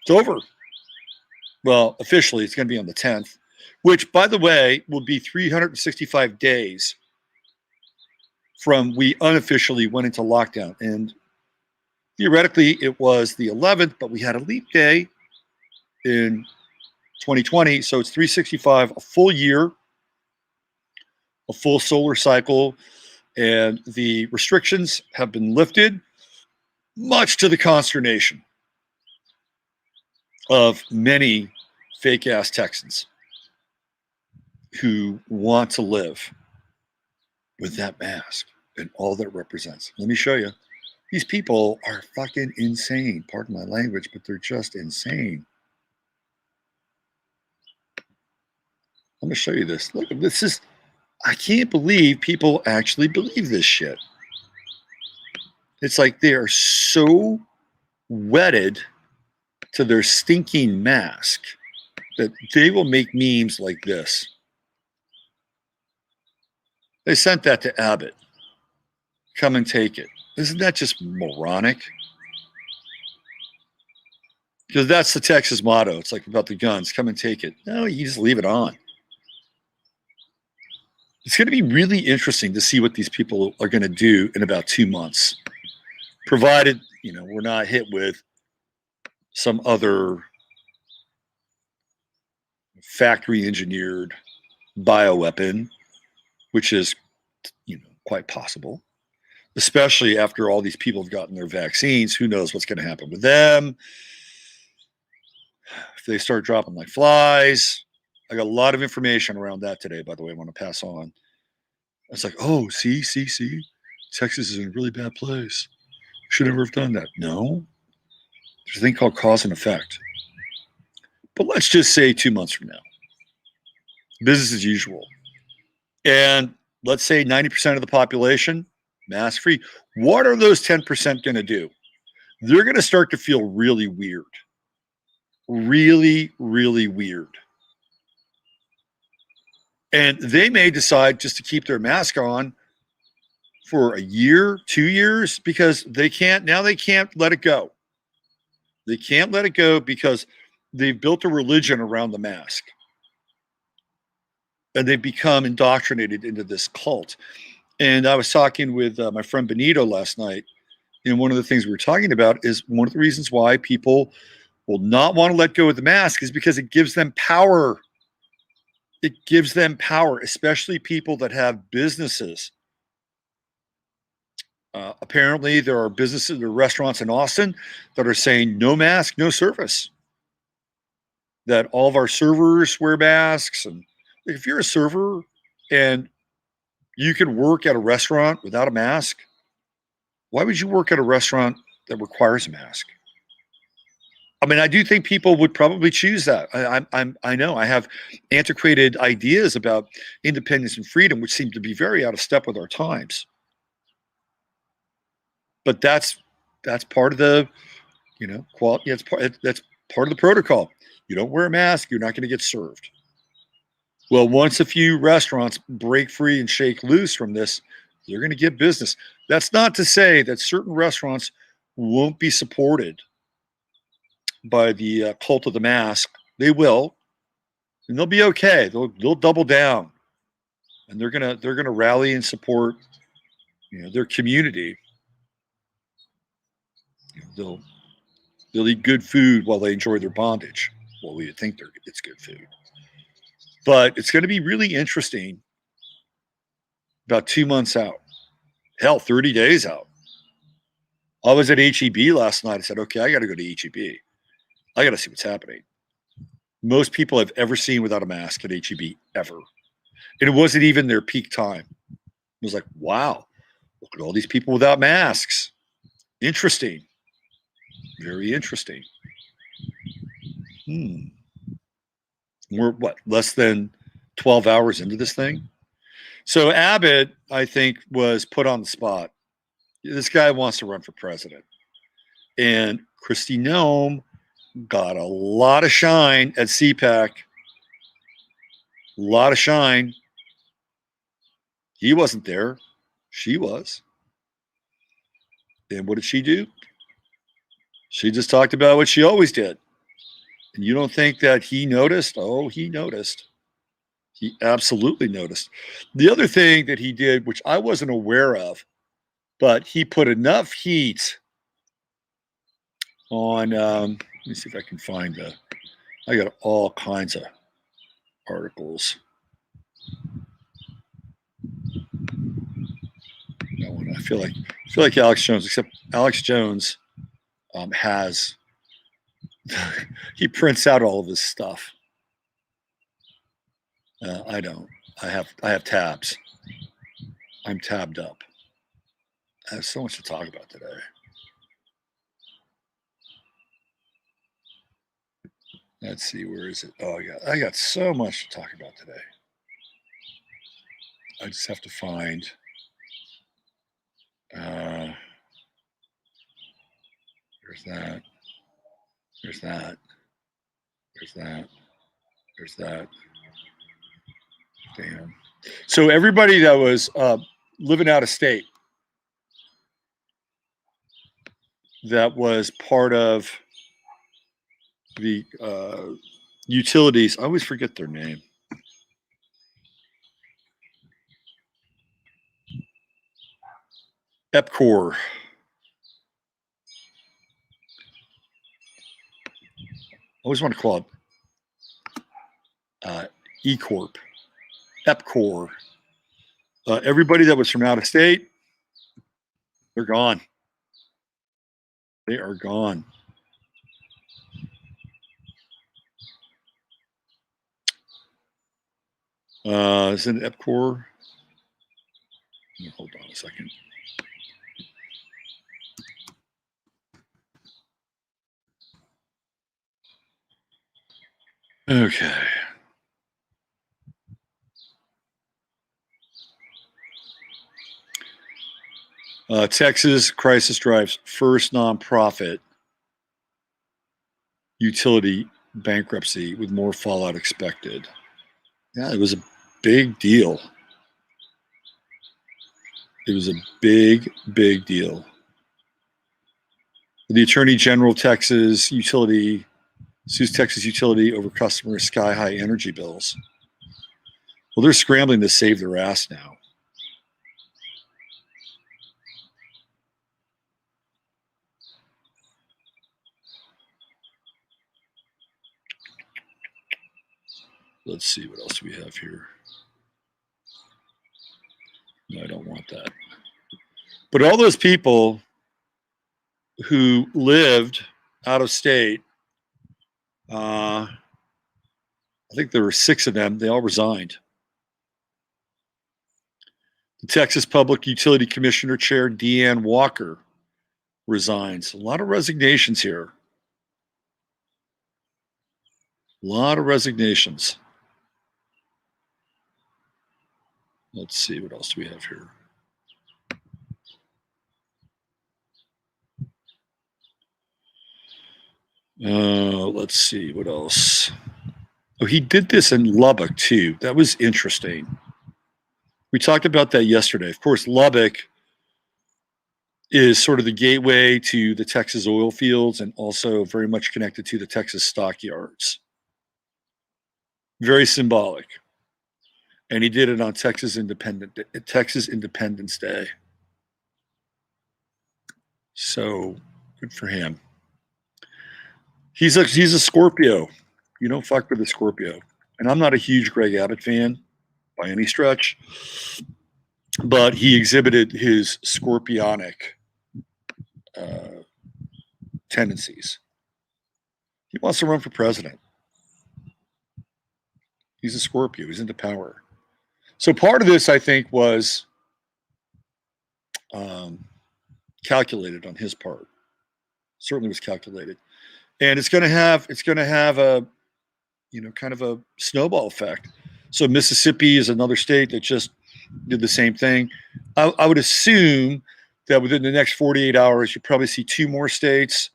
It's over. Well, officially, it's going to be on the 10th, which, by the way, will be 365 days from we unofficially went into lockdown. And theoretically, it was the 11th, but we had a leap day in 2020. So it's 365, a full year, a full solar cycle. And the restrictions have been lifted, much to the consternation of many fake ass Texans who want to live with that mask and all that represents. Let me show you. These people are fucking insane. Pardon my language, but they're just insane. I'm going to show you this. Look, this is, I can't believe people actually believe this shit. It's like they are so wedded to their stinking mask that they will make memes like this. They sent that to Abbott. Come and take it. Isn't that just moronic? Because that's the Texas motto. It's like about the guns. Come and take it. No, you just leave it on. It's going to be really interesting to see what these people are going to do in about 2 months, provided, you know, we're not hit with some other factory engineered bioweapon, which is, you know, quite possible, especially after all these people have gotten their vaccines. Who knows what's going to happen with them? If they start dropping like flies. I got a lot of information around that today, by the way, I want to pass on. It's like, oh, see, Texas is in a really bad place. Should never have done that. No, there's a thing called cause and effect. But let's just say 2 months from now, business as usual. And let's say 90% of the population, mask free. What are those 10% going to do? They're going to start to feel really weird. Really, really weird. And they may decide just to keep their mask on for a year, 2 years, because they can't let it go. They can't let it go because they've built a religion around the mask. And they've become indoctrinated into this cult. And I was talking with my friend Benito last night. And one of the things we were talking about is one of the reasons why people will not want to let go of the mask is because it gives them power. It gives them power, especially people that have businesses. Apparently, there are businesses, there are restaurants in Austin that are saying no mask, no service. That all of our servers wear masks. And if you're a server and you can work at a restaurant without a mask, why would you work at a restaurant that requires a mask? I mean, I do think people would probably choose that. I know I have antiquated ideas about independence and freedom, which seem to be very out of step with our times. But that's part of the, you know, quality. That's part of the protocol. You don't wear a mask, you're not going to get served. Well, once a few restaurants break free and shake loose from this, you're going to get business. That's not to say that certain restaurants won't be supported by the cult of the mask. They will, and they'll be okay. They'll double down, and they're gonna rally and support, you know, their community. You know, they'll eat good food while they enjoy their bondage. Well, we think it's good food, but it's going to be really interesting. About 2 months out, hell, 30 days out. I was at HEB last night. I said, okay, I got to go to HEB. I got to see what's happening. Most people I've ever seen without a mask at HEB ever. And it wasn't even their peak time. It was like, wow, look at all these people without masks. Interesting. Very interesting. We're what, less than 12 hours into this thing? So Abbott, I think, was put on the spot. This guy wants to run for president. And Kristi Noem got a lot of shine at CPAC. A lot of shine. He wasn't there. She was. And what did she do? She just talked about what she always did. And you don't think that he noticed? Oh, he noticed. He absolutely noticed. The other thing that he did, which I wasn't aware of, but he put enough heat on, let me see if I can find I got all kinds of articles. No one. I feel like Alex Jones, except Alex Jones has he prints out all of his stuff. I don't. I have tabs. I'm tabbed up. I have so much to talk about today. Let's see, where is it? Oh, I got so much to talk about today. I just have to find. There's that. There's that. There's that. There's that. Damn. So everybody that was living out of state, that was part of the utilities. I always forget their name. EPCOR. I always want to call it E-Corp. EPCOR. Everybody that was from out of state, they're gone. They are gone. Is it EPCOR? Hold on a second. Okay. Texas Crisis Drive's first nonprofit utility bankruptcy with more fallout expected. Yeah, it was a big deal. It was a big, big deal. The Attorney General of Texas Utility sues Texas Utility over customer sky-high energy bills. Well, they're scrambling to save their ass now. Let's see what else we have here. No, I don't want that. But all those people who lived out of state, I think there were 6 of them, they all resigned. The Texas Public Utility Commissioner Chair Deanne Walker resigns. A lot of resignations here. A lot of resignations. Let's see, what else do we have here? Let's see, what else? Oh, he did this in Lubbock, too. That was interesting. We talked about that yesterday. Of course, Lubbock is sort of the gateway to the Texas oil fields and also very much connected to the Texas stockyards. Very symbolic. And he did it on Texas Independence Day. So good for him. He's a Scorpio. You don't fuck with a Scorpio. And I'm not a huge Greg Abbott fan by any stretch, but he exhibited his scorpionic tendencies. He wants to run for president. He's a Scorpio. He's into power. So part of this, I think, was calculated on his part. Certainly was calculated, and it's going to have a, kind of a snowball effect. So Mississippi is another state that just did the same thing. I would assume that within the next 48 hours, you probably see 2 more states.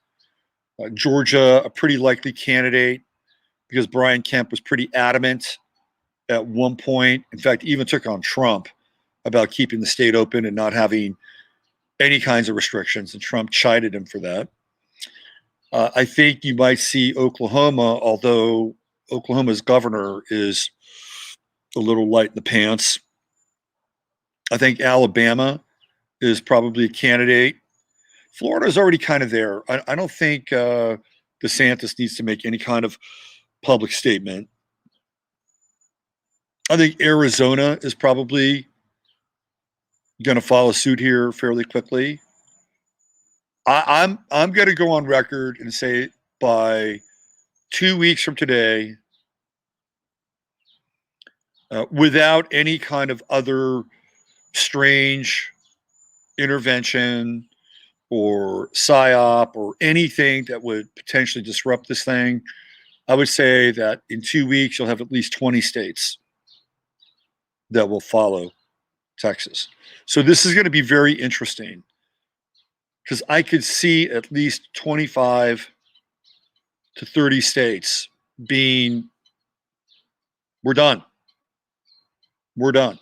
Georgia, a pretty likely candidate, because Brian Kemp was pretty adamant at one point. In fact, even took on Trump about keeping the state open and not having any kinds of restrictions, and Trump chided him for that. I think you might see Oklahoma, although Oklahoma's governor is a little light in the pants. I think Alabama is probably a candidate. Florida's already kind of there. I don't think DeSantis needs to make any kind of public statement. I think Arizona is probably going to follow suit here fairly quickly. I'm going to go on record and say by 2 weeks from today, without any kind of other strange intervention or psyop or anything that would potentially disrupt this thing, I would say that in 2 weeks you'll have at least 20 states that will follow Texas. So this is going to be very interesting because I could see at least 25 to 30 states being, we're done. We're done.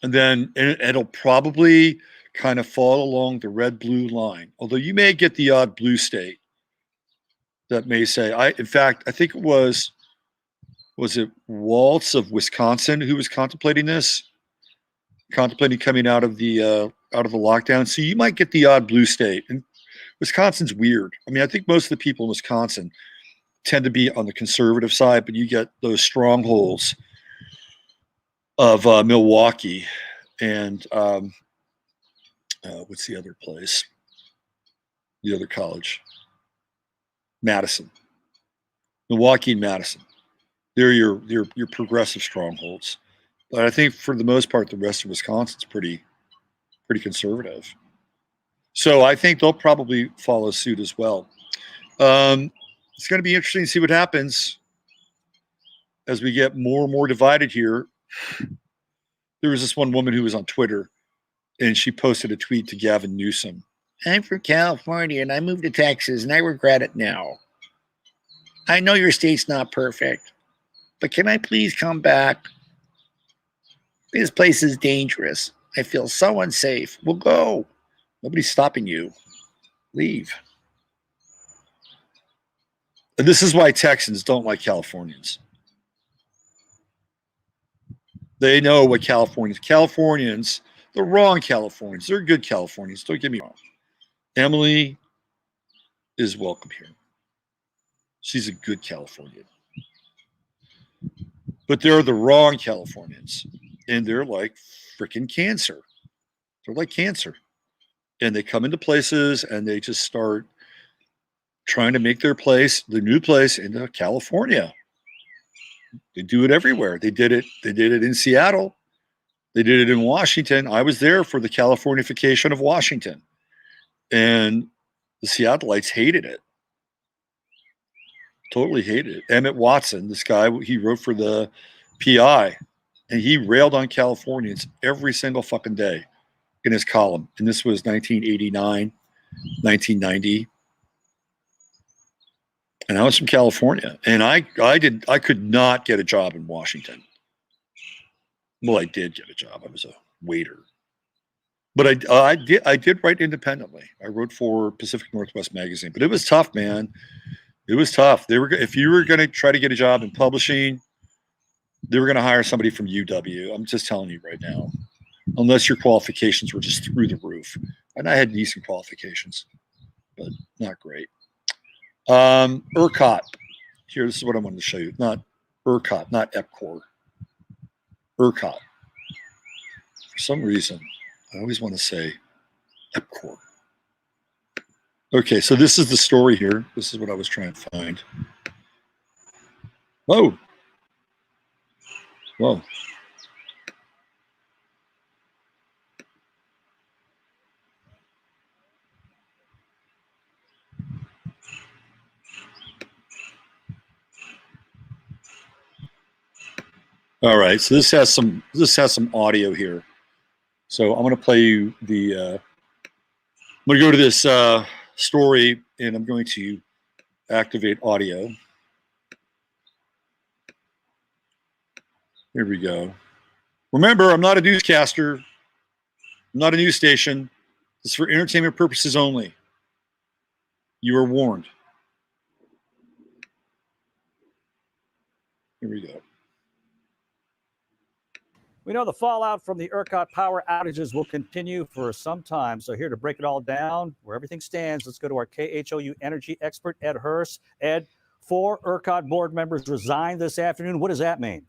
And then it'll probably kind of fall along the red-blue line. Although you may get the odd blue state that may say, in fact, I think it was it Waltz of Wisconsin who was contemplating coming out of the lockdown. So you might get the odd blue state. And Wisconsin's weird. I mean, I think most of the people in Wisconsin tend to be on the conservative side, but you get those strongholds of Milwaukee and what's the other place? The other college? Madison. Milwaukee and Madison. They're your progressive strongholds. But I think for the most part, the rest of Wisconsin's pretty conservative. So I think they'll probably follow suit as well. It's going to be interesting to see what happens as we get more and more divided here. There was this one woman who was on Twitter, and she posted a tweet to Gavin Newsom. I'm from California, and I moved to Texas, and I regret it now. I know your state's not perfect, but can I please come back? This place is dangerous. I feel so unsafe. We'll go. Nobody's stopping you. Leave. And this is why Texans don't like Californians. They know what Californians, the wrong Californians. They're good Californians. Don't get me wrong. Emily is welcome here. She's a good Californian. But they're the wrong Californians. And they're like freaking cancer. They're like cancer. And they come into places and they just start trying to make their new place into California. They do it everywhere. They did it in Seattle. They did it in Washington. I was there for the Californification of Washington. And the Seattleites hated it. Totally hated it. Emmett Watson, this guy, he wrote for the PI, and he railed on Californians every single fucking day in his column. And this was 1989, 1990. And I was from California, and I could not get a job in Washington. Well, I did get a job. I was a waiter. But I did write independently. I wrote for Pacific Northwest magazine, but it was tough, man. It was tough. If you were going to try to get a job in publishing, they were going to hire somebody from UW. I'm just telling you right now, unless your qualifications were just through the roof. And I had decent qualifications, but not great. ERCOT. Here, this is what I wanted to show you. Not ERCOT, not EPCOR. ERCOT. For some reason, I always want to say EPCOR. Okay, so this is the story here. This is what I was trying to find. Whoa. Whoa. All right, so this has some audio here. So I'm going to play you I'm going to go to this story, and I'm going to activate audio. Here we go. Remember, I'm not a newscaster. not a news station. It's for entertainment purposes only. You are warned. Here we go. We know the fallout from the ERCOT power outages will continue for some time. So here to break it all down, where everything stands, let's go to our KHOU energy expert, Ed Hurst. Ed, 4 ERCOT board members resigned this afternoon. What does that mean?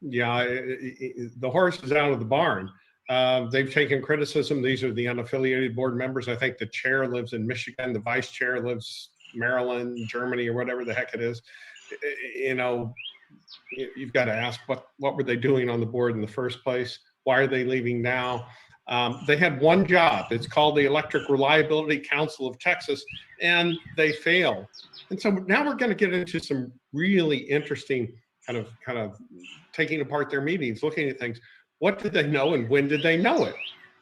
Yeah, the horse is out of the barn. They've taken criticism. These are the unaffiliated board members. I think the chair lives in Michigan. The vice chair lives Maryland, Germany, or whatever the heck it is. You know, you've got to ask what were they doing on the board in the first place? Why are they leaving now? They had one job. It's called the Electric Reliability Council of Texas, and they failed. And so now we're going to get into some really interesting kind of taking apart their meetings, looking at things. What did they know and when did they know it?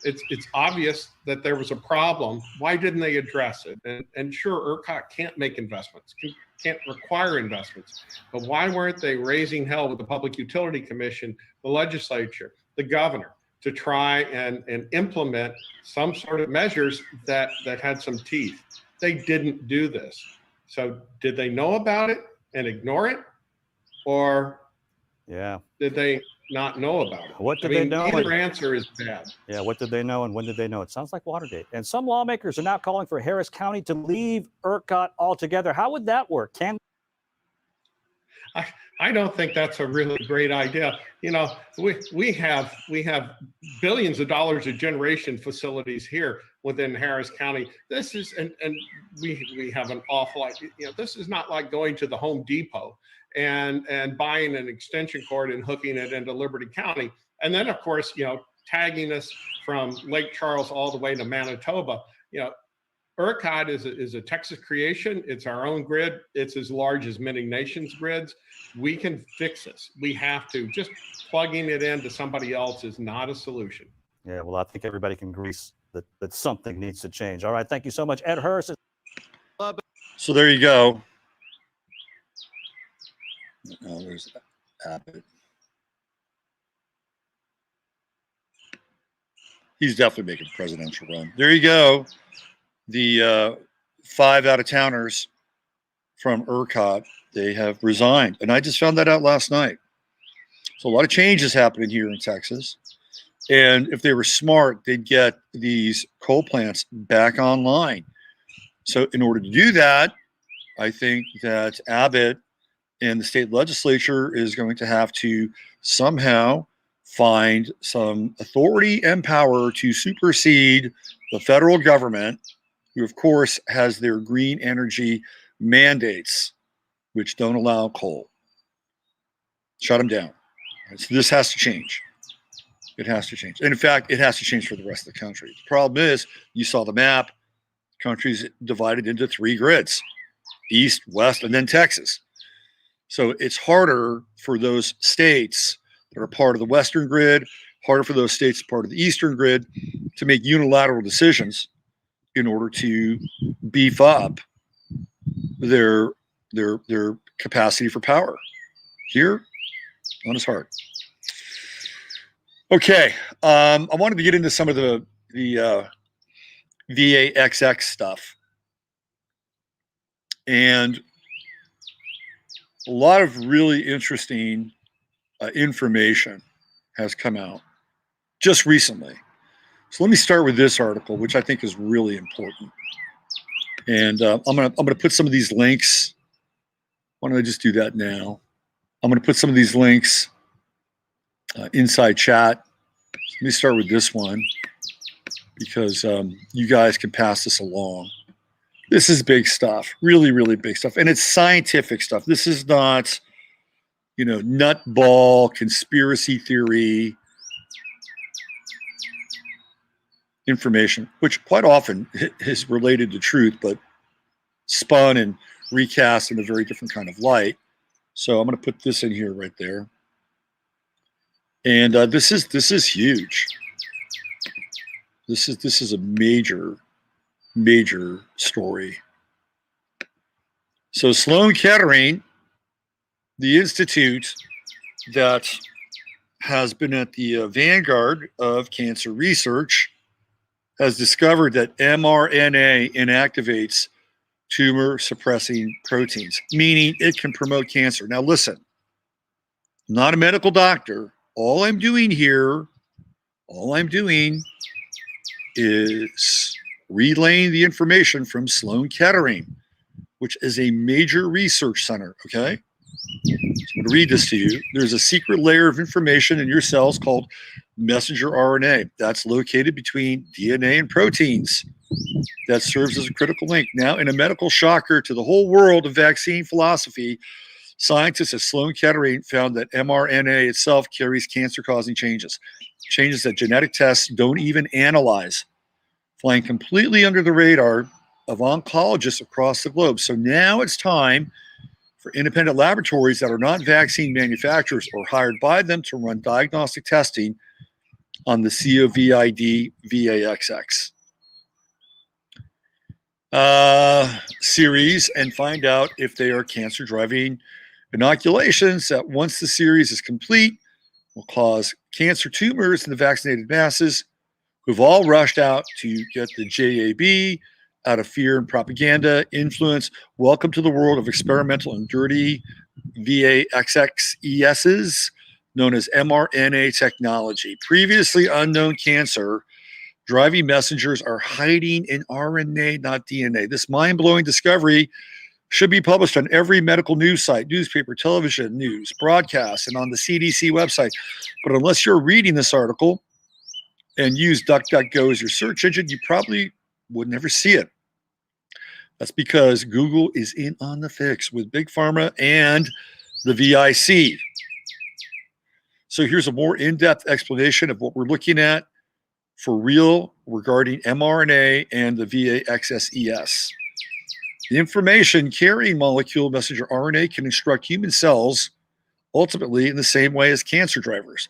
It's obvious that there was a problem. Why didn't they address it? And sure, ERCOT can't make investments, can't require investments, but why weren't they raising hell with the Public Utility Commission, the legislature, the governor, to try and implement some sort of measures that had some teeth? They didn't do this. So did they know about it and ignore it? Or did they not know about it? What did they know? Either answer is bad. Yeah, what did they know and when did they know? It sounds like Watergate. And some lawmakers are now calling for Harris County to leave ERCOT altogether. How would that work? I don't think that's a really great idea. You know, we have billions of dollars of generation facilities here within Harris County. This is and we have an awful idea. You know, this is not like going to the Home Depot and buying an extension cord and hooking it into Liberty County. And then of course, you know, tagging us from Lake Charles all the way to Manitoba. You know, ERCOT is a Texas creation. It's our own grid. It's as large as many nations' grids. We can fix this. We have to. Just plugging it into somebody else is not a solution. Yeah, well, I think everybody can agree that something needs to change. All right, thank you so much, Ed Hurst. So there you go. Oh, there's Abbott. He's definitely making a presidential run. There you go. The 5 out-of-towners from ERCOT, they have resigned. And I just found that out last night. So a lot of changes happening here in Texas. And if they were smart, they'd get these coal plants back online. So in order to do that, I think that Abbott and the state legislature is going to have to somehow find some authority and power to supersede the federal government, who of course has their green energy mandates, which don't allow coal. Shut them down. Right, so this has to change. It has to change. And in fact, it has to change for the rest of the country. The problem is, you saw the map, the country's divided into 3 grids, East, West, and then Texas. So it's harder for those states that are part of the Western grid, harder for those states part of the Eastern grid to make unilateral decisions in order to beef up their capacity for power. Here, not as hard. Okay, I wanted to get into some of the VAXX stuff. And a lot of really interesting information has come out just recently. So let me start with this article, which I think is really important. And I'm gonna put some of these links. Why don't I just do that now? I'm gonna put some of these links inside chat. Let me start with this one because you guys can pass this along. This is big stuff, really, really big stuff. And it's scientific stuff. This is not, you know, nutball conspiracy theory information, which quite often is related to truth, but spun and recast in a very different kind of light. So I'm going to put this in here right there. And this is huge. This is a major story. So Sloan Kettering, the institute that has been at the vanguard of cancer research, has discovered that mRNA inactivates tumor suppressing proteins, meaning it can promote cancer. Now, listen, I'm not a medical doctor. All I'm doing is relaying the information from Sloan Kettering, which is a major research center. Okay. So I'm going to read this to you. There's a secret layer of information in your cells called messenger RNA that's located between DNA and proteins that serves as a critical link. Now, in a medical shocker to the whole world of vaccine philosophy, scientists at Sloan Kettering found that mRNA itself carries cancer-causing changes that genetic tests don't even analyze, flying completely under the radar of oncologists across the globe. So now it's time for independent laboratories that are not vaccine manufacturers or hired by them to run diagnostic testing on the COVID VAXX series and find out if they are cancer-driving inoculations that, once the series is complete, will cause cancer tumors in the vaccinated masses who've all rushed out to get the JAB out of fear and propaganda influence. Welcome to the world of experimental and dirty VAXXESs, known as mRNA technology. Previously unknown cancer driving messengers are hiding in RNA, not DNA. This mind-blowing discovery should be published on every medical news site, newspaper, television, news, broadcast, and on the CDC website. But unless you're reading this article and use DuckDuckGo as your search engine, you probably would never see it. That's because Google is in on the fix with Big Pharma and the VIC. So here's a more in-depth explanation of what we're looking at for real regarding mRNA and the VAXXES. The information carrying molecule messenger RNA can instruct human cells ultimately in the same way as cancer drivers,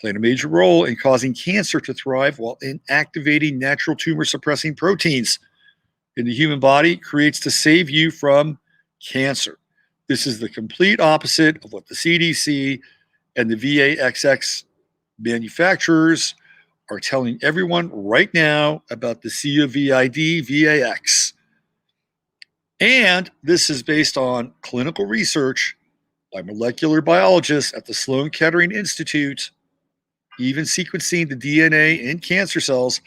playing a major role in causing cancer to thrive while inactivating natural tumor suppressing proteins in the human body creates to save you from cancer. This is the complete opposite of what the CDC and the VAXX manufacturers are telling everyone right now about the COVID VAX. And this is based on clinical research by molecular biologists at the Sloan Kettering Institute. Even sequencing the DNA in cancer cells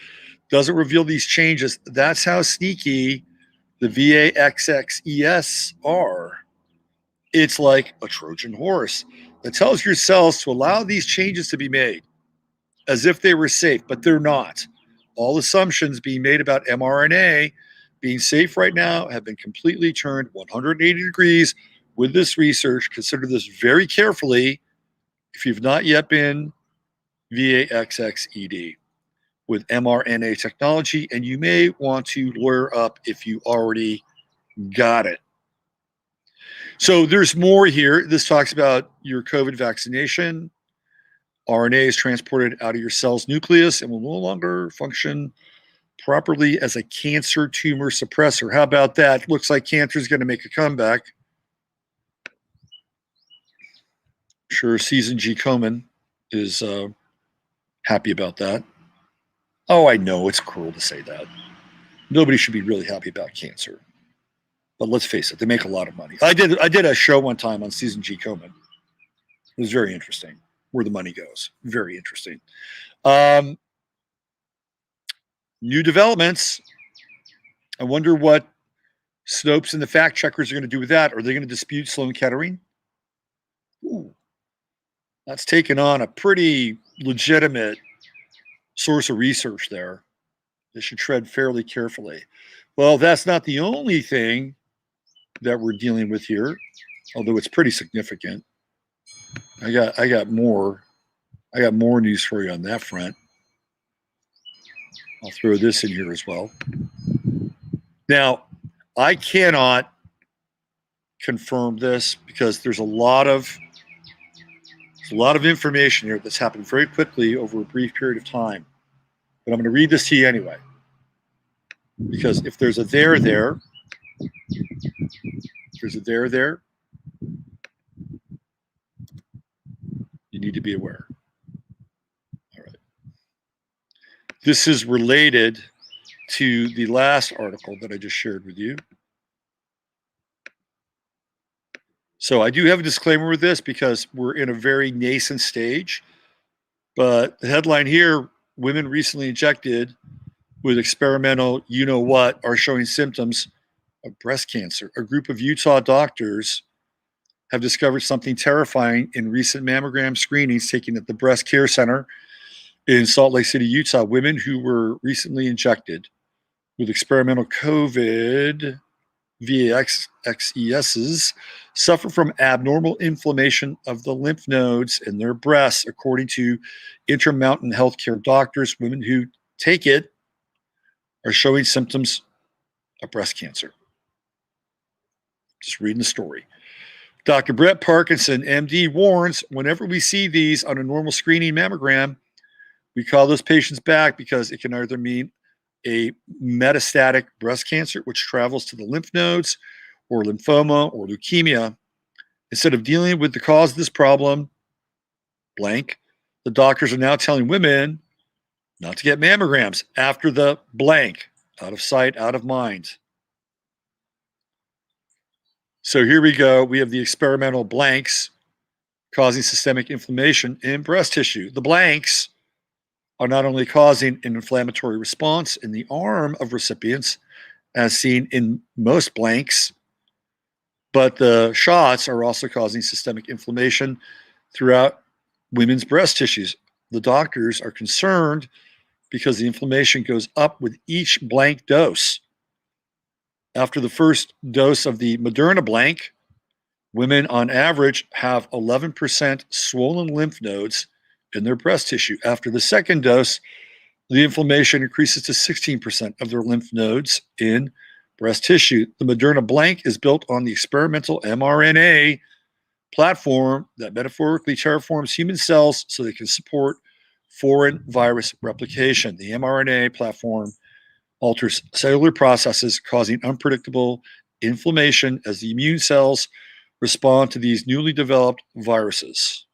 doesn't reveal these changes. That's how sneaky the VAXXES are. It's like a Trojan horse that tells your cells to allow these changes to be made as if they were safe, but they're not. All assumptions being made about mRNA being safe right now have been completely turned 180 degrees with this research. Consider this very carefully if you've not yet been VAXXED with mRNA technology, and you may want to lawyer up if you already got it. So there's more here. This talks about your COVID vaccination. RNA is transported out of your cell's nucleus and will no longer function properly as a cancer tumor suppressor. How about that? Looks like cancer is going to make a comeback. I'm sure Season G. Komen is happy about that. Oh, I know it's cruel to say that. Nobody should be really happy about cancer. But let's face it, they make a lot of money. I did a show one time on Season G. Komen. It was very interesting where the money goes. Very interesting. New developments. I wonder what Snopes and the fact checkers are going to do with that. Are they going to dispute Sloan Kettering? Ooh, that's taken on a pretty legitimate source of research there. They should tread fairly carefully. Well, that's not the only thing that we're dealing with here, although it's pretty significant. I got more news for you on that front. I'll throw this in here as well. Now, I cannot confirm this because there's a lot of information here that's happened very quickly over a brief period of time. But I'm going to read this to you anyway. Because if there's a there, you need to be aware. This is related to the last article that I just shared with you. So I do have a disclaimer with this because we're in a very nascent stage. But the headline here, women recently injected with experimental you-know-what are showing symptoms of breast cancer. A group of Utah doctors have discovered something terrifying in recent mammogram screenings taken at the Breast Care Center in Salt Lake City, Utah. Women who were recently injected with experimental COVID VAXESs suffer from abnormal inflammation of the lymph nodes in their breasts, according to Intermountain Healthcare doctors. Women who take it are showing symptoms of breast cancer. Just reading the story. Dr. Brett Parkinson, MD, warns whenever we see these on a normal screening mammogram, we call those patients back because it can either mean a metastatic breast cancer, which travels to the lymph nodes, or lymphoma or leukemia. Instead of dealing with the cause of this problem, blank, the doctors are now telling women not to get mammograms after the blank, out of sight, out of mind. So here we go. We have the experimental blanks causing systemic inflammation in breast tissue. The blanks are not only causing an inflammatory response in the arm of recipients, as seen in most blanks, but the shots are also causing systemic inflammation throughout women's breast tissues. The doctors are concerned because the inflammation goes up with each blank dose. After the first dose of the Moderna blank, women on average have 11% swollen lymph nodes in their breast tissue. After the second dose, the inflammation increases to 16% of their lymph nodes in breast tissue. The Moderna blank is built on the experimental mRNA platform that metaphorically terraforms human cells so they can support foreign virus replication. The mRNA platform alters cellular processes, causing unpredictable inflammation as the immune cells respond to these newly developed virus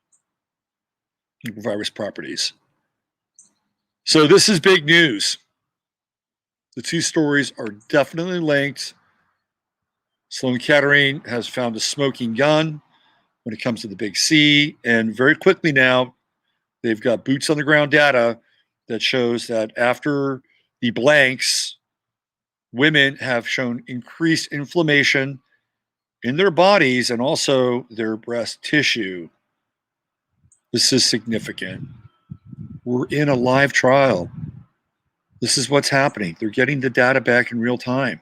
properties. So this is big news. The two stories are definitely linked. Sloan Kettering has found a smoking gun when it comes to the big C, and very quickly now, they've got boots on the ground data that shows that after the blanks, women have shown increased inflammation in their bodies and also their breast tissue. This is significant. We're in a live trial. This is what's happening. They're getting the data back in real time.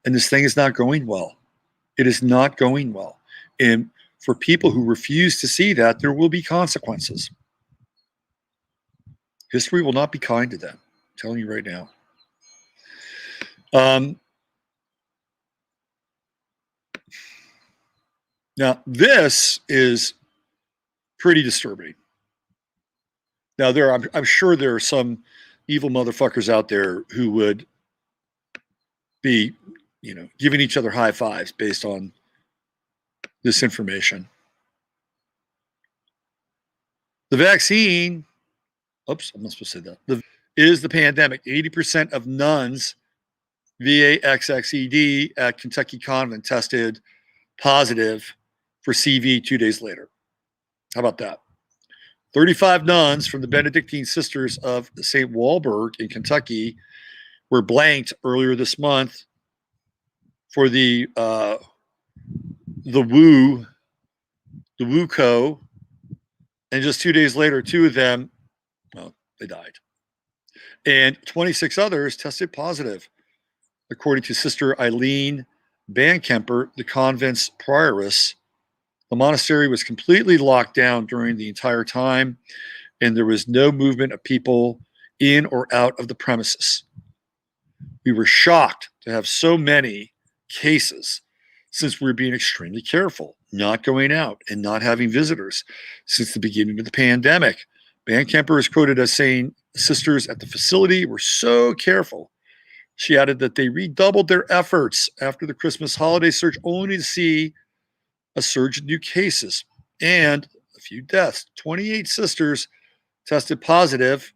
And this thing is not going well. It is not going well. And for people who refuse to see that, there will be consequences. History will not be kind to them. I'm telling you right now. Now, this is pretty disturbing. Now, I'm sure there are some evil motherfuckers out there who would be, giving each other high fives based on this information. The vaccine, oops, I'm not supposed to say that, is the pandemic. 80% of nuns VAXXED at Kentucky Convent tested positive for CV 2 days later. How about that? 35 nuns from the Benedictine Sisters of St. Walburg in Kentucky were blanked earlier this month for the WUCO, and just 2 days later, 2 of them, well, they died. And 26 others tested positive, according to Sister Eileen Bankemper, the convent's prioress. The monastery was completely locked down during the entire time, and there was no movement of people in or out of the premises. We were shocked to have so many cases since we were being extremely careful, not going out and not having visitors since the beginning of the pandemic. Bankemper is quoted as saying, sisters at the facility were so careful. She added that they redoubled their efforts after the Christmas holiday surge, only to see a surge in new cases and a few deaths. 28 sisters tested positive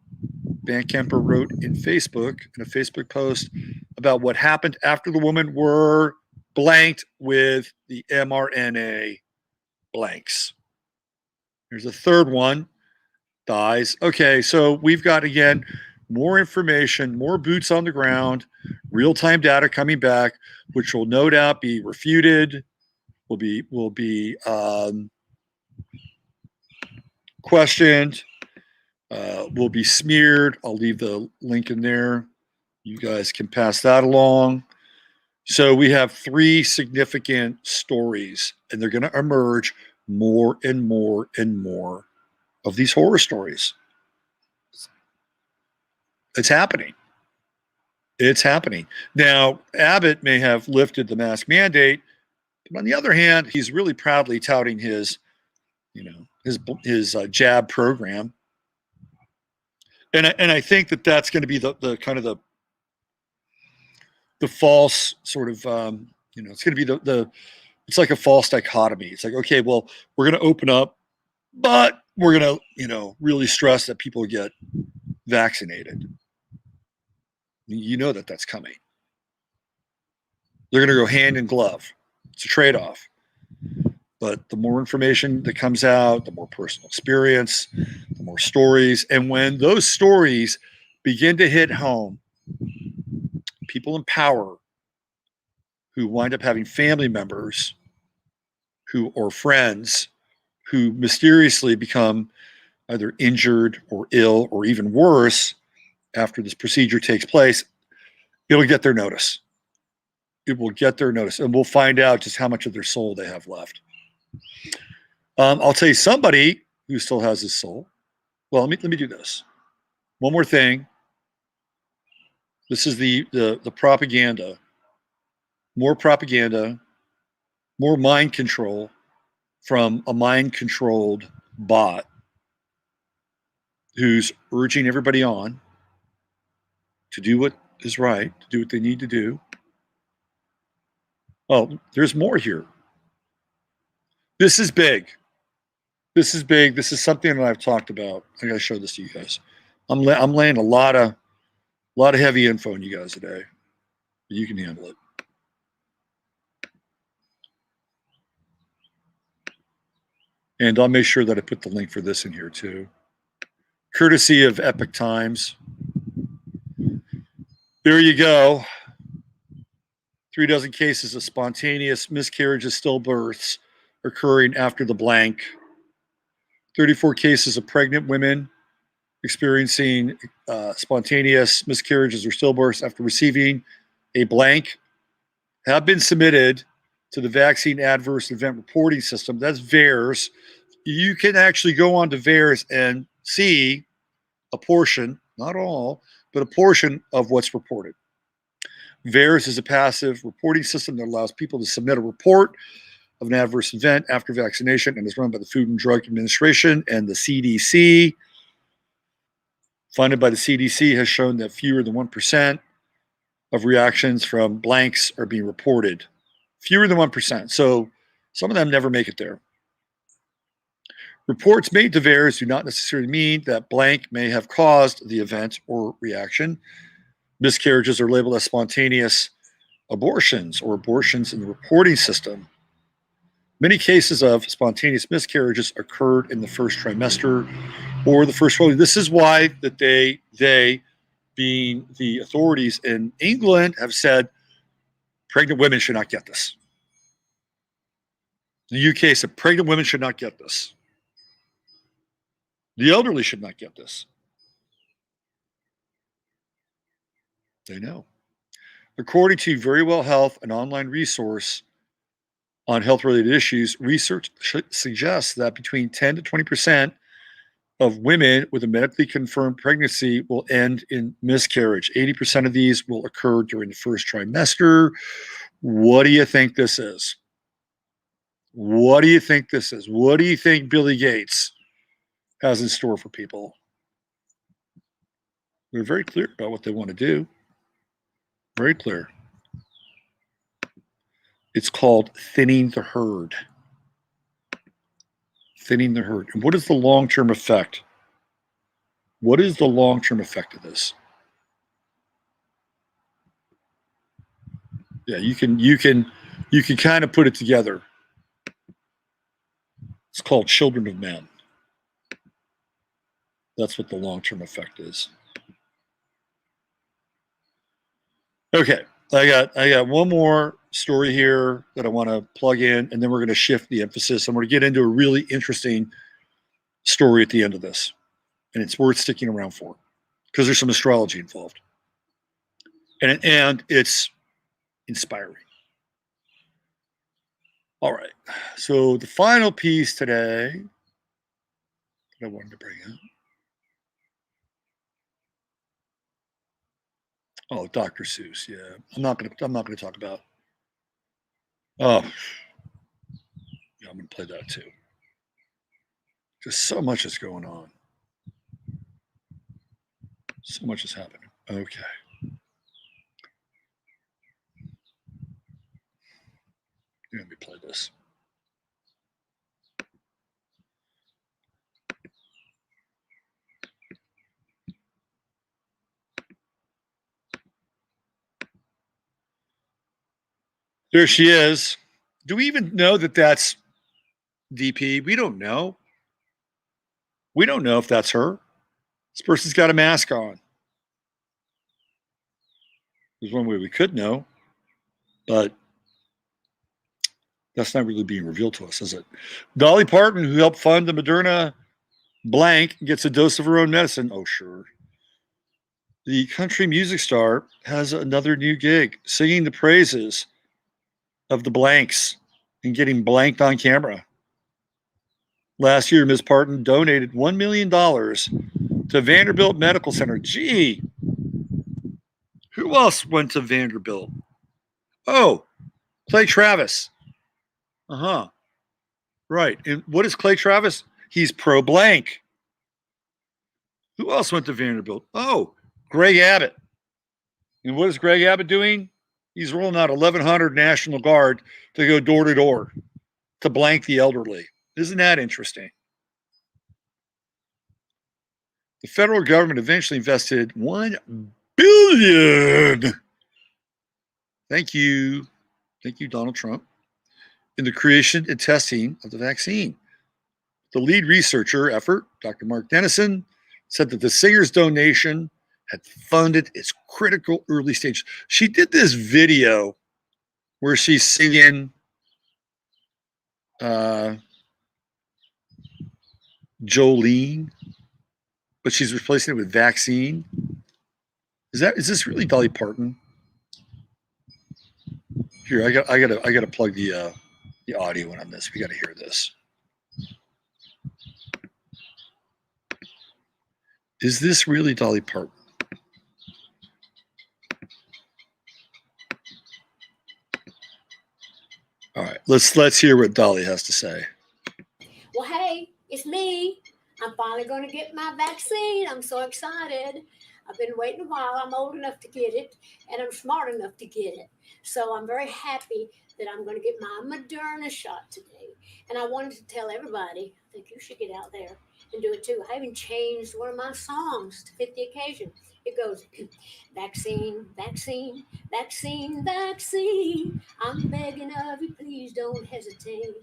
Van Kemper wrote in a Facebook post about what happened after the women were blanked with the mRNA blanks. There's a third one, dies. Okay, so we've got, again, more information, more boots on the ground, real-time data coming back, which will no doubt be refuted, will be questioned, will be smeared. I'll leave the link in there. You guys can pass that along. So we have 3 significant stories, and they're going to emerge more and more and more of these horror stories. It's happening. It's happening. Now, Abbott may have lifted the mask mandate, but on the other hand, he's really proudly touting his jab program. And I think that's going to be the kind of the false sort of, it's going to be it's like a false dichotomy. It's like, okay, well, we're going to open up, but we're going to, really stress that people get vaccinated. You know that's coming. They're going to go hand in glove. It's a trade-off. But the more information that comes out, the more personal experience, the more stories. And when those stories begin to hit home, people in power who wind up having family members or friends who mysteriously become either injured or ill or even worse after this procedure takes place, it'll get their notice. It will get their notice, and we'll find out just how much of their soul they have left. I'll tell you somebody who still has his soul. Well, let me do this. One more thing. This is the propaganda. More propaganda, more mind control from a mind-controlled bot who's urging everybody on to do what is right, to do what they need to do. Oh, there's more here. This is big. This is big. This is something that I've talked about. I got to show this to you guys. I'm laying a lot of heavy info on you guys today. You can handle it. And I'll make sure that I put the link for this in here too. Courtesy of Epic Times. There you go. 36 cases of spontaneous miscarriages, stillbirths occurring after the blank. 34 cases of pregnant women experiencing spontaneous miscarriages or stillbirths after receiving a blank have been submitted to the Vaccine Adverse Event Reporting System. That's VAERS. You can actually go on to VAERS and see a portion, not all, but a portion of what's reported. VAERS is a passive reporting system that allows people to submit a report of an adverse event after vaccination and is run by the Food and Drug Administration and the CDC. Funded by the CDC has shown that fewer than 1% of reactions from blanks are being reported. Fewer than 1%. So some of them never make it there. Reports made to VAERS do not necessarily mean that blank may have caused the event or reaction. Miscarriages are labeled as spontaneous abortions or abortions in the reporting system. Many cases of spontaneous miscarriages occurred in the first trimester or the first 12 weeks. This is why that they being the authorities in England have said pregnant women should not get this. The UK said pregnant women should not get this. The elderly should not get this. They know. According to Verywell Health, an online resource on health-related issues, research suggests that between 10 to 20% of women with a medically confirmed pregnancy will end in miscarriage. 80% of these will occur during the first trimester. What do you think this is? What do you think this is? What do you think Billy Gates has in store for people? They're very clear about what they want to do. Very clear. It's called thinning the herd. Thinning the herd. And what is the long-term effect What is the long-term effect of this? Yeah, you can kind of put it together. It's called Children of Men. That's what the long-term effect is. Okay, I got one more story here that I want to plug in, and then we're going to shift the emphasis. I'm going to get into a really interesting story at the end of this, and it's worth sticking around for because there's some astrology involved, and it's inspiring. All right, so the final piece today that I wanted to bring in. Oh, Dr. Seuss. Yeah, I'm not gonna talk about. Oh, yeah, I'm gonna play that too. Just so much is going on. So much is happening. Okay. Let me play this. There she is. Do we even know that that's DP? We don't know. We don't know if that's her. This person's got a mask on. There's one way we could know, but that's not really being revealed to us, is it? Dolly Parton, who helped fund the Moderna blank, gets a dose of her own medicine. Oh, sure. The country music star has another new gig, singing the praises of the blanks and getting blanked on camera. Last year, Ms. Parton donated $1 million to Vanderbilt Medical Center. Gee, who else went to Vanderbilt? Oh, Clay Travis. Uh-huh. Right. And what is Clay Travis? He's pro blank. Who else went to Vanderbilt? Oh, Greg Abbott. And what is Greg Abbott doing? He's rolling out 1,100 National Guard to go door to door to blank the elderly. Isn't that interesting? The federal government eventually invested $1 billion. Thank you, Donald Trump, in the creation and testing of the vaccine. The lead researcher effort, Dr. Mark Dennison, said that the singer's donation had funded its critical early stage. She did this video where she's singing Jolene, but she's replacing it with vaccine. Is this really Dolly Parton? Here, I gotta plug the audio in on this. We gotta hear this. Is this really Dolly Parton? All right, let's hear what Dolly has to say. Well, hey, it's me. I'm finally going to get my vaccine. I'm so excited. I've been waiting a while. I'm old enough to get it, and I'm smart enough to get it. So I'm very happy that I'm going to get my Moderna shot today. And I wanted to tell everybody, I think you should get out there and do it too. I even changed one of my songs to fit the occasion. It goes, vaccine, vaccine, vaccine, vaccine. I'm begging of you, please don't hesitate.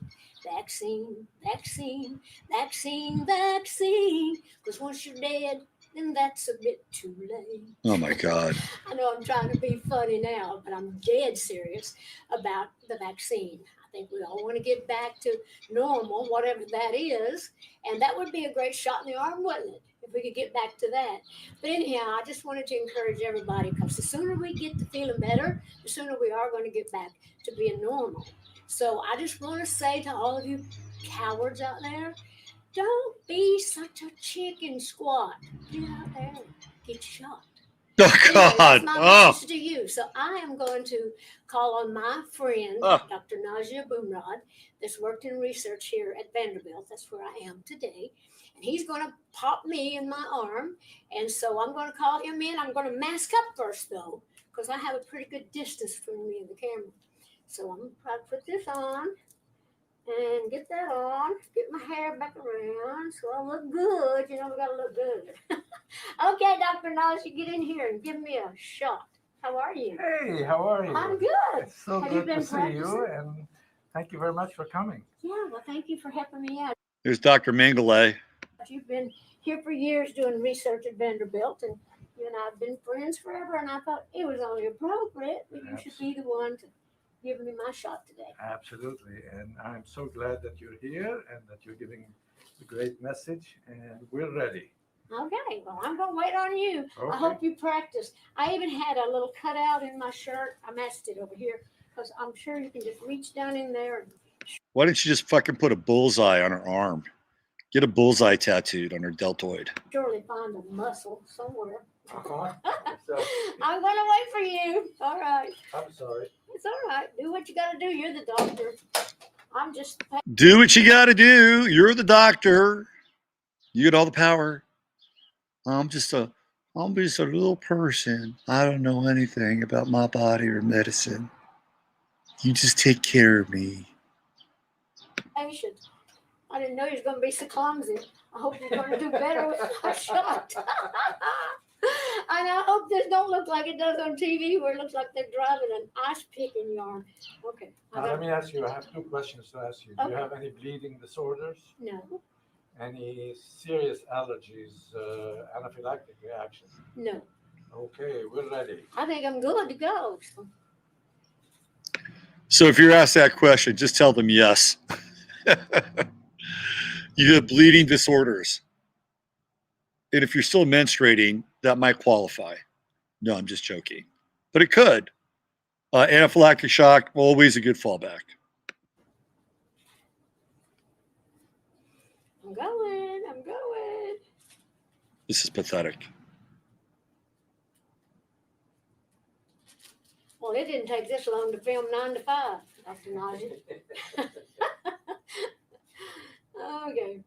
Vaccine, vaccine, vaccine, vaccine. Because once you're dead, then that's a bit too late. Oh my God. I know I'm trying to be funny now, but I'm dead serious about the vaccine. I think we all want to get back to normal, whatever that is. And that would be a great shot in the arm, wouldn't it? If we could get back to that. But anyhow, I just wanted to encourage everybody, because the sooner we get to feeling better, the sooner we are going to get back to being normal. So I just want to say to all of you cowards out there, don't be such a chicken squat. Get out there and get shot. Oh Anyway, God. that's my message to you. So I am going to call on my friend, Dr. Najia Boomrod, that's worked in research here at Vanderbilt. That's where I am today. And he's going to pop me in my arm. And so I'm going to call him in. I'm going to mask up first, though, because I have a pretty good distance between me and the camera. So I'm going to try to put this on. and get that on. Get my hair back around so I look good. You know, we gotta look good. Okay, Dr. Noz, you get in here and give me a shot. How are you? Hey, how are you? I'm good. It's so Have you good been to see you, practicing? and thank you very much for coming. Yeah, well, thank you for helping me out. There's Dr. Mengele. You've been here for years doing research at Vanderbilt, and you and I have been friends forever, and I thought it was only appropriate that you should be the one to give me my shot today. Absolutely, and I'm so glad that you're here and that you're giving a great message, and we're ready. Okay, well, I'm going to wait on you. Okay. I hope you practice. I even had a little cutout in my shirt. I matched it over here because I'm sure you can just reach down in there. And Why didn't you just fucking put a bullseye on her arm? Get a bullseye tattooed on her deltoid. surely find a muscle somewhere. Uh-huh. I'm going to wait for you. All right. I'm sorry. It's all right. Do what you got to do. You're the doctor. I'm just. Do what you got to do. You're the doctor. You get all the power. I'm just a little person. I don't know anything about my body or medicine. You just take care of me. Patient. I didn't know you was going to be so clumsy. I hope you're going to do better with my shot. And I hope this don't look like it does on TV where it looks like they're driving an ice pick in your arm. Okay. Now, let me ask you, I have two questions to ask you. Do you Okay. have any bleeding disorders? No, Any serious allergies, anaphylactic reactions? no. Okay, we're ready. I think I'm good to go. So if you're asked that question, just tell them yes. You have bleeding disorders. And if you're still menstruating, that might qualify. No, I'm just joking. But it could. Anaphylactic shock, always a good fallback. I'm going. I'm going. This is pathetic. Well, it didn't take this long to film 9 to 5, Dr. Najee. Okay.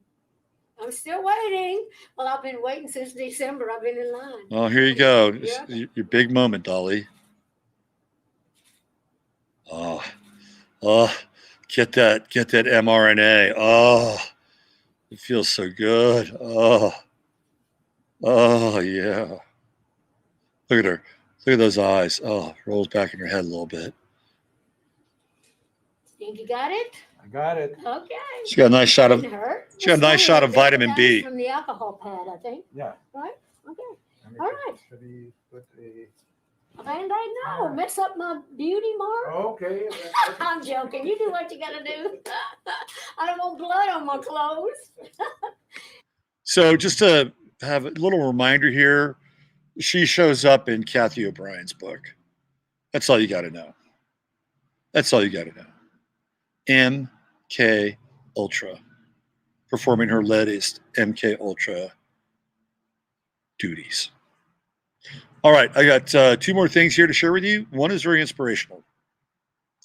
I'm still waiting. Well, I've been waiting since December. I've been in line. Oh, here you go. Yeah. Your big moment, Dolly. Oh, get that mRNA. Oh, it feels so good. Oh, yeah. Look at her. Look at those eyes. Oh, rolls back in your head a little bit. Think you got it? I got it. Okay. She got a nice shot of. Didn't hurt. She got a nice shot of vitamin That B. was from the alcohol pad, I think. Yeah. Right? Okay. Let me All put- right. Should we put a... A Band-Aid? No. Mess up my beauty mark? Okay. I'm joking. You do what you gotta do. I don't want blood on my clothes. So just to have a little reminder here, she shows up in Kathy O'Brien's book. That's all you got to know. That's all you got to know. MK Ultra, performing her latest MK Ultra duties. All right, I got two more things here to share with you. One is very inspirational.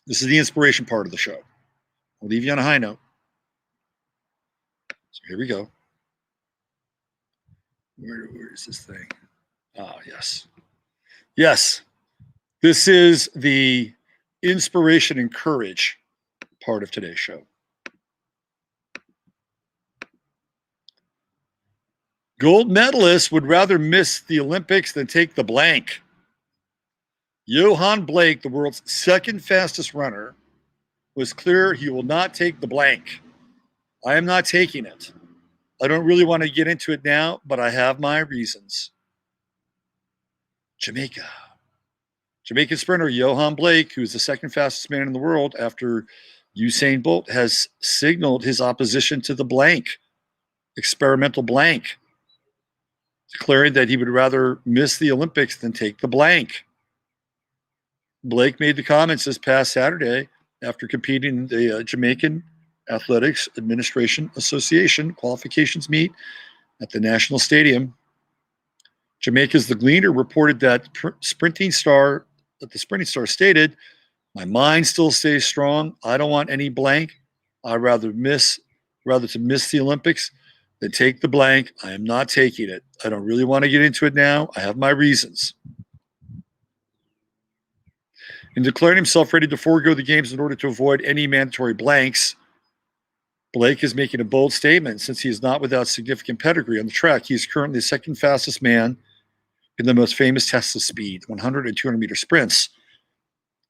This is the inspiration part of the show. I'll leave you on a high note. So here we go. Where is this thing? Ah, yes. Yes. This is the inspiration and courage part of today's show. Gold medalists would rather miss the Olympics than take the blank. Johann Blake, the world's second fastest runner, was clear he will not take the blank. I am not taking it. I don't really want to get into it now, but I have my reasons. Jamaica. Jamaican sprinter Johann Blake, who's the second fastest man in the world after Usain Bolt, has signaled his opposition to the blank, experimental blank, declaring that he would rather miss the Olympics than take the blank. Blake made the comments this past Saturday after competing in the Jamaican Athletics Administration Association qualifications meet at the National Stadium. Jamaica's The Gleaner reported that the sprinting star stated, "My mind still stays strong. I don't want any blank. I'd rather to miss the Olympics than take the blank. I am not taking it. I don't really want to get into it now. I have my reasons." In declaring himself ready to forego the games in order to avoid any mandatory blanks, Blake is making a bold statement since he is not without significant pedigree on the track. He is currently the second fastest man in the most famous tests of speed, 100 and 200 meter sprints.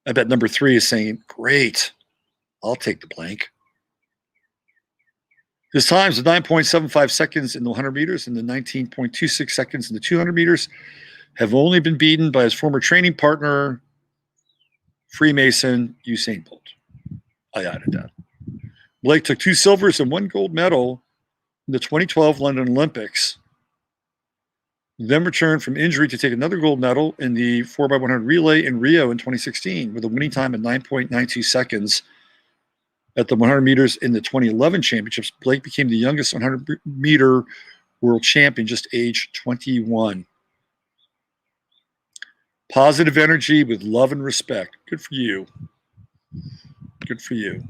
I bet number 3 is saying, great, I'll take the blank. His times of 9.75 seconds in the 100 meters and the 19.26 seconds in the 200 meters have only been beaten by his former training partner, Freemason Usain Bolt. I added that. Blake took 2 silvers and 1 gold medal in the 2012 London Olympics, then returned from injury to take another gold medal in the 4x100 relay in Rio in 2016 with a winning time of 9.92 seconds. At the 100 meters in the 2011 championships, Blake became the youngest 100-meter world champion, just age 21. Positive energy with love and respect. Good for you. Good for you.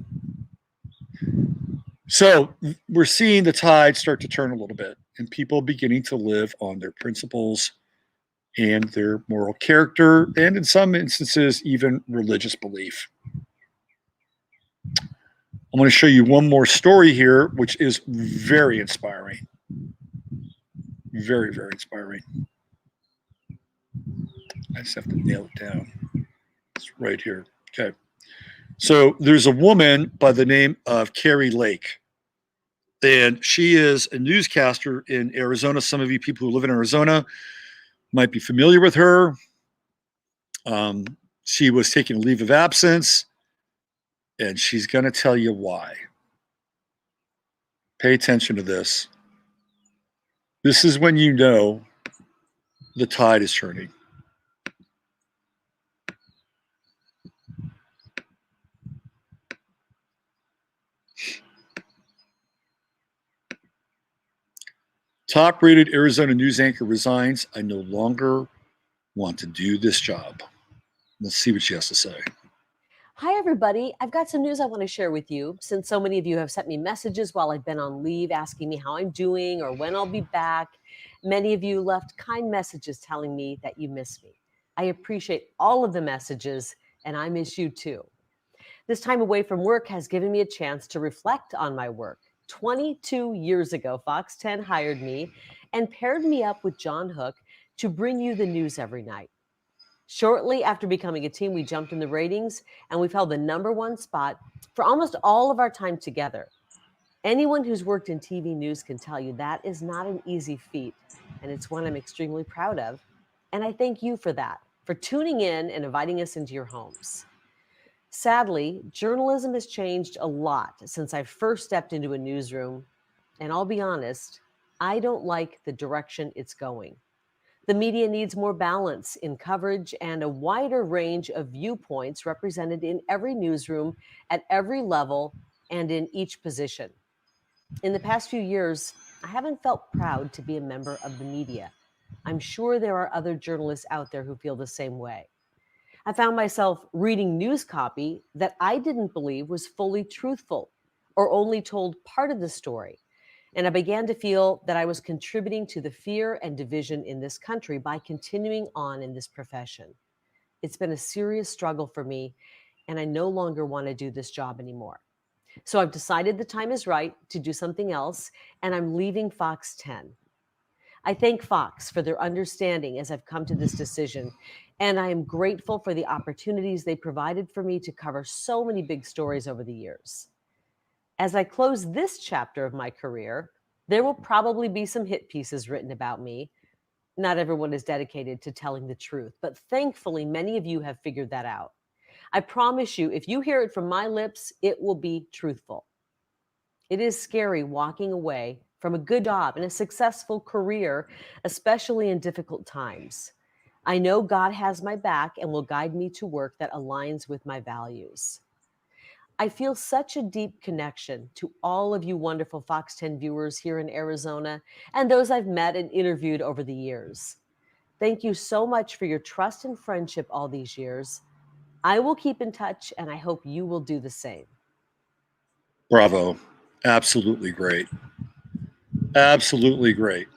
So we're seeing the tide start to turn a little bit and people beginning to live on their principles and their moral character, and in some instances, even religious belief. I'm going to show you one more story here, which is very inspiring. Very, very inspiring. I just have to nail it down. It's right here. Okay. So there's a woman by the name of Carrie Lake, and she is a newscaster in Arizona. Some of you people who live in Arizona might be familiar with her. She was taking a leave of absence, and she's going to tell you why. Pay attention to this. This is when you know the tide is turning. Top-rated Arizona news anchor resigns. I no longer want to do this job. Let's see what she has to say. Hi, everybody. I've got some news I want to share with you, since so many of you have sent me messages while I've been on leave asking me how I'm doing or when I'll be back. Many of you left kind messages telling me that you miss me. I appreciate all of the messages, and I miss you too. This time away from work has given me a chance to reflect on my work. 22 years ago, Fox 10 hired me and paired me up with John Hook to bring you the news every night. Shortly after becoming a team, we jumped in the ratings and we've held the #1 spot for almost all of our time together. Anyone who's worked in TV news can tell you that is not an easy feat, and it's one I'm extremely proud of. And I thank you for that, for tuning in and inviting us into your homes. Sadly, journalism has changed a lot since I first stepped into a newsroom, and I'll be honest, I don't like the direction it's going. The media needs more balance in coverage and a wider range of viewpoints represented in every newsroom, at every level, and in each position. In the past few years, I haven't felt proud to be a member of the media. I'm sure there are other journalists out there who feel the same way. I found myself reading news copy that I didn't believe was fully truthful or only told part of the story. And I began to feel that I was contributing to the fear and division in this country by continuing on in this profession. It's been a serious struggle for me, and I no longer want to do this job anymore. So I've decided the time is right to do something else, and I'm leaving Fox 10. I thank Fox for their understanding as I've come to this decision, and I am grateful for the opportunities they provided for me to cover so many big stories over the years. As I close this chapter of my career, there will probably be some hit pieces written about me. Not everyone is dedicated to telling the truth, but thankfully many of you have figured that out. I promise you, if you hear it from my lips, it will be truthful. It is scary walking away from a good job and a successful career, especially in difficult times. I know God has my back and will guide me to work that aligns with my values. I feel such a deep connection to all of you wonderful Fox 10 viewers here in Arizona and those I've met and interviewed over the years. Thank you so much for your trust and friendship all these years. I will keep in touch, and I hope you will do the same. Bravo. Absolutely great. Absolutely great.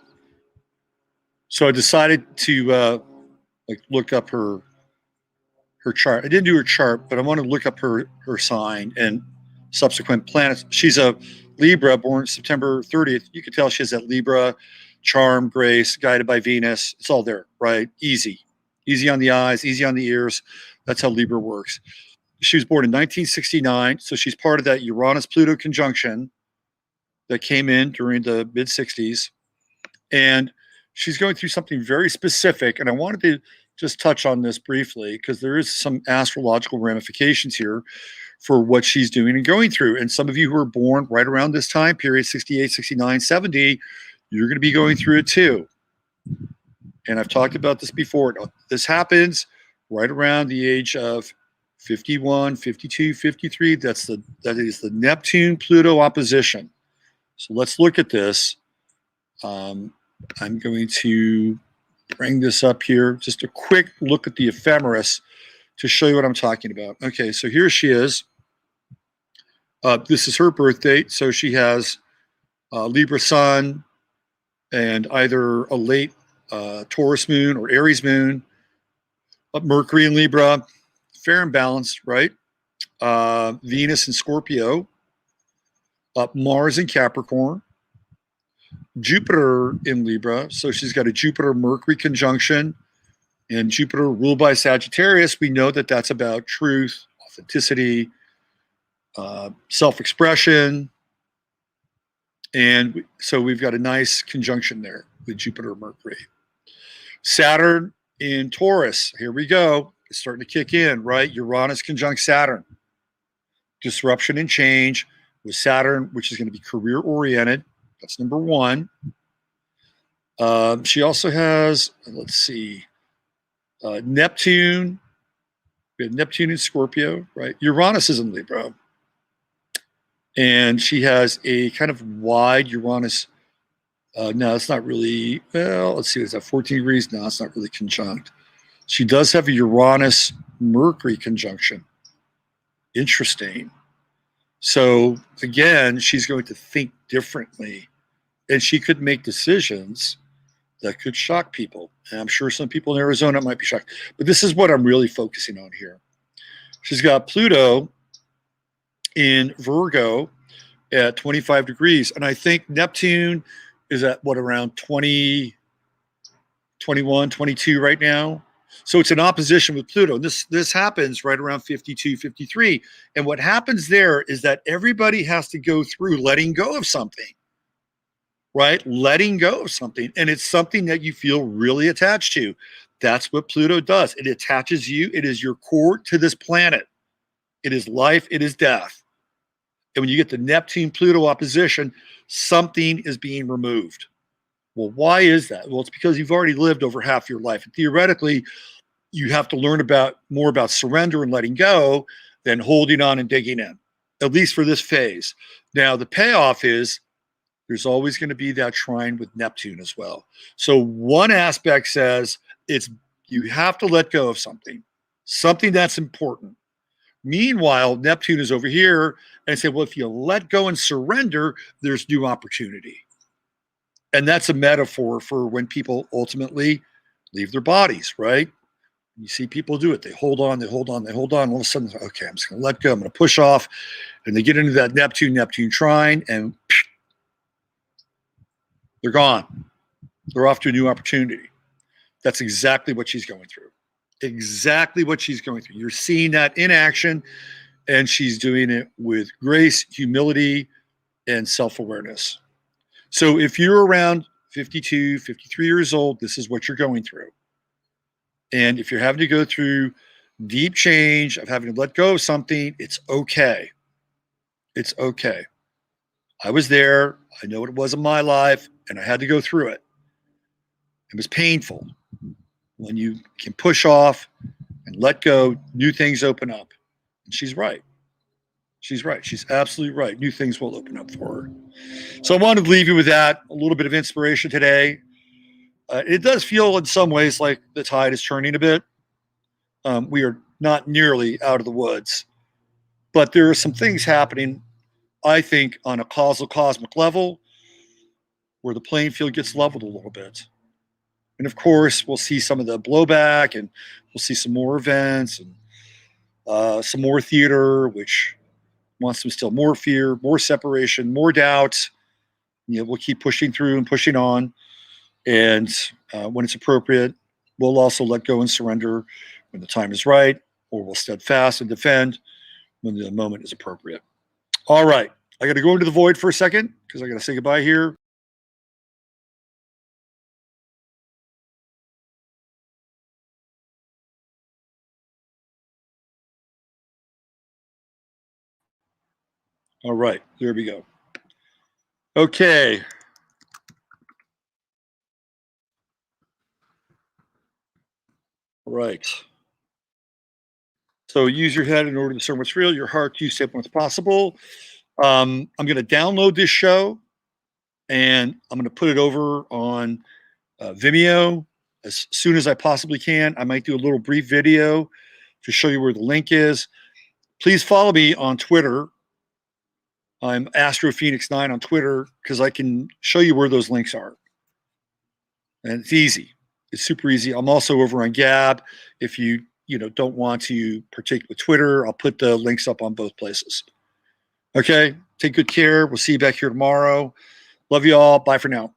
So I decided to look up her chart. I didn't do her chart, but I want to look up her sign and subsequent planets. She's a Libra, born September 30th, you could tell she has that Libra charm, grace, guided by Venus. It's all there, right? Easy on the eyes, easy on the ears. That's how Libra works. She was born in 1969, so she's part of that Uranus-Pluto conjunction that came in during the mid-60s. And she's going through something very specific, and I wanted to just touch on this briefly because there is some astrological ramifications here for what she's doing and going through. And some of you who are born right around this time period, 68, 69, 70, you're going to be going through it too. And I've talked about this before. This happens right around the age of 51, 52, 53. That is the Neptune-Pluto opposition. So let's look at this. I'm going to bring this up here. Just a quick look at the ephemeris to show you what I'm talking about. Okay, so here she is. This is her birth date. So she has Libra sun and either a late Taurus moon or Aries moon. Mercury in Libra, fair and balanced, right? Venus in Scorpio. Mars in Capricorn. Jupiter in Libra. So she's got a Jupiter-Mercury conjunction. And Jupiter ruled by Sagittarius, we know that that's about truth, authenticity, self-expression. And so we've got a nice conjunction there with Jupiter-Mercury. Saturn in Taurus. Here we go. It's starting to kick in, right? Uranus conjunct Saturn. Disruption and change with Saturn, which is going to be career-oriented. That's number one. She also has, let's see, Neptune. We have Neptune in Scorpio, right? Uranus is in Libra. And she has a kind of wide Uranus. No, it's not really, well, let's see, is that 14 degrees? No, it's not really conjunct. She does have a Uranus-Mercury conjunction. Interesting. So again, she's going to think differently, and she could make decisions that could shock people. And I'm sure some people in Arizona might be shocked, but this is what I'm really focusing on here. She's got Pluto in Virgo at 25 degrees. And I think Neptune is at what, around 20, 21, 22 right now. So it's in opposition with Pluto. This happens right around 52, 53. And what happens there is that everybody has to go through letting go of something, right? Letting go of something. And it's something that you feel really attached to. That's what Pluto does. It attaches you. It is your core to this planet. It is life. It is death. And when you get the Neptune-Pluto opposition, something is being removed. Well, why is that? Well, it's because you've already lived over half your life. And theoretically, you have to learn more about surrender and letting go than holding on and digging in, at least for this phase. Now, the payoff is there's always going to be that trine with Neptune as well. So one aspect says you have to let go of something that's important. Meanwhile, Neptune is over here and say, well, if you let go and surrender, there's new opportunity. And that's a metaphor for when people ultimately leave their bodies, right? You see people do it. They hold on, they hold on, they hold on. All of a sudden, okay, I'm just going to let go. I'm going to push off. And they get into that Neptune trine, and they're gone. They're off to a new opportunity. That's exactly what she's going through. Exactly what she's going through. You're seeing that in action, and she's doing it with grace, humility, and self-awareness. So if you're around 52, 53 years old, this is what you're going through. And if you're having to go through deep change of having to let go of something, it's okay. It's okay. I was there. I know what it was in my life, and I had to go through it. It was painful. When you can push off and let go, new things open up. And she's right. She's right. She's absolutely right. New things will open up for her. So I wanted to leave you with that, a little bit of inspiration today. It does feel in some ways like the tide is turning a bit. We are not nearly out of the woods, but there are some things happening, I think, on a causal cosmic level where the playing field gets leveled a little bit. And of course, we'll see some of the blowback, and we'll see some more events and some more theater, which wants to instill more fear, more separation, more doubt. We'll keep pushing through and pushing on. And when it's appropriate, we'll also let go and surrender when the time is right, or we'll steadfast and defend when the moment is appropriate. All right. I got to go into the void for a second because I got to say goodbye here. All right. There we go. Okay. All right. So use your head in order to discern what's real, your heart to step what's possible. I'm going to download this show and I'm going to put it over on Vimeo as soon as I possibly can. I might do a little brief video to show you where the link is. Please follow me on Twitter. I'm AstroPhoenix9 on Twitter because I can show you where those links are. And it's easy. It's super easy. I'm also over on Gab. If you don't want to partake with Twitter, I'll put the links up on both places. Okay, take good care. We'll see you back here tomorrow. Love you all. Bye for now.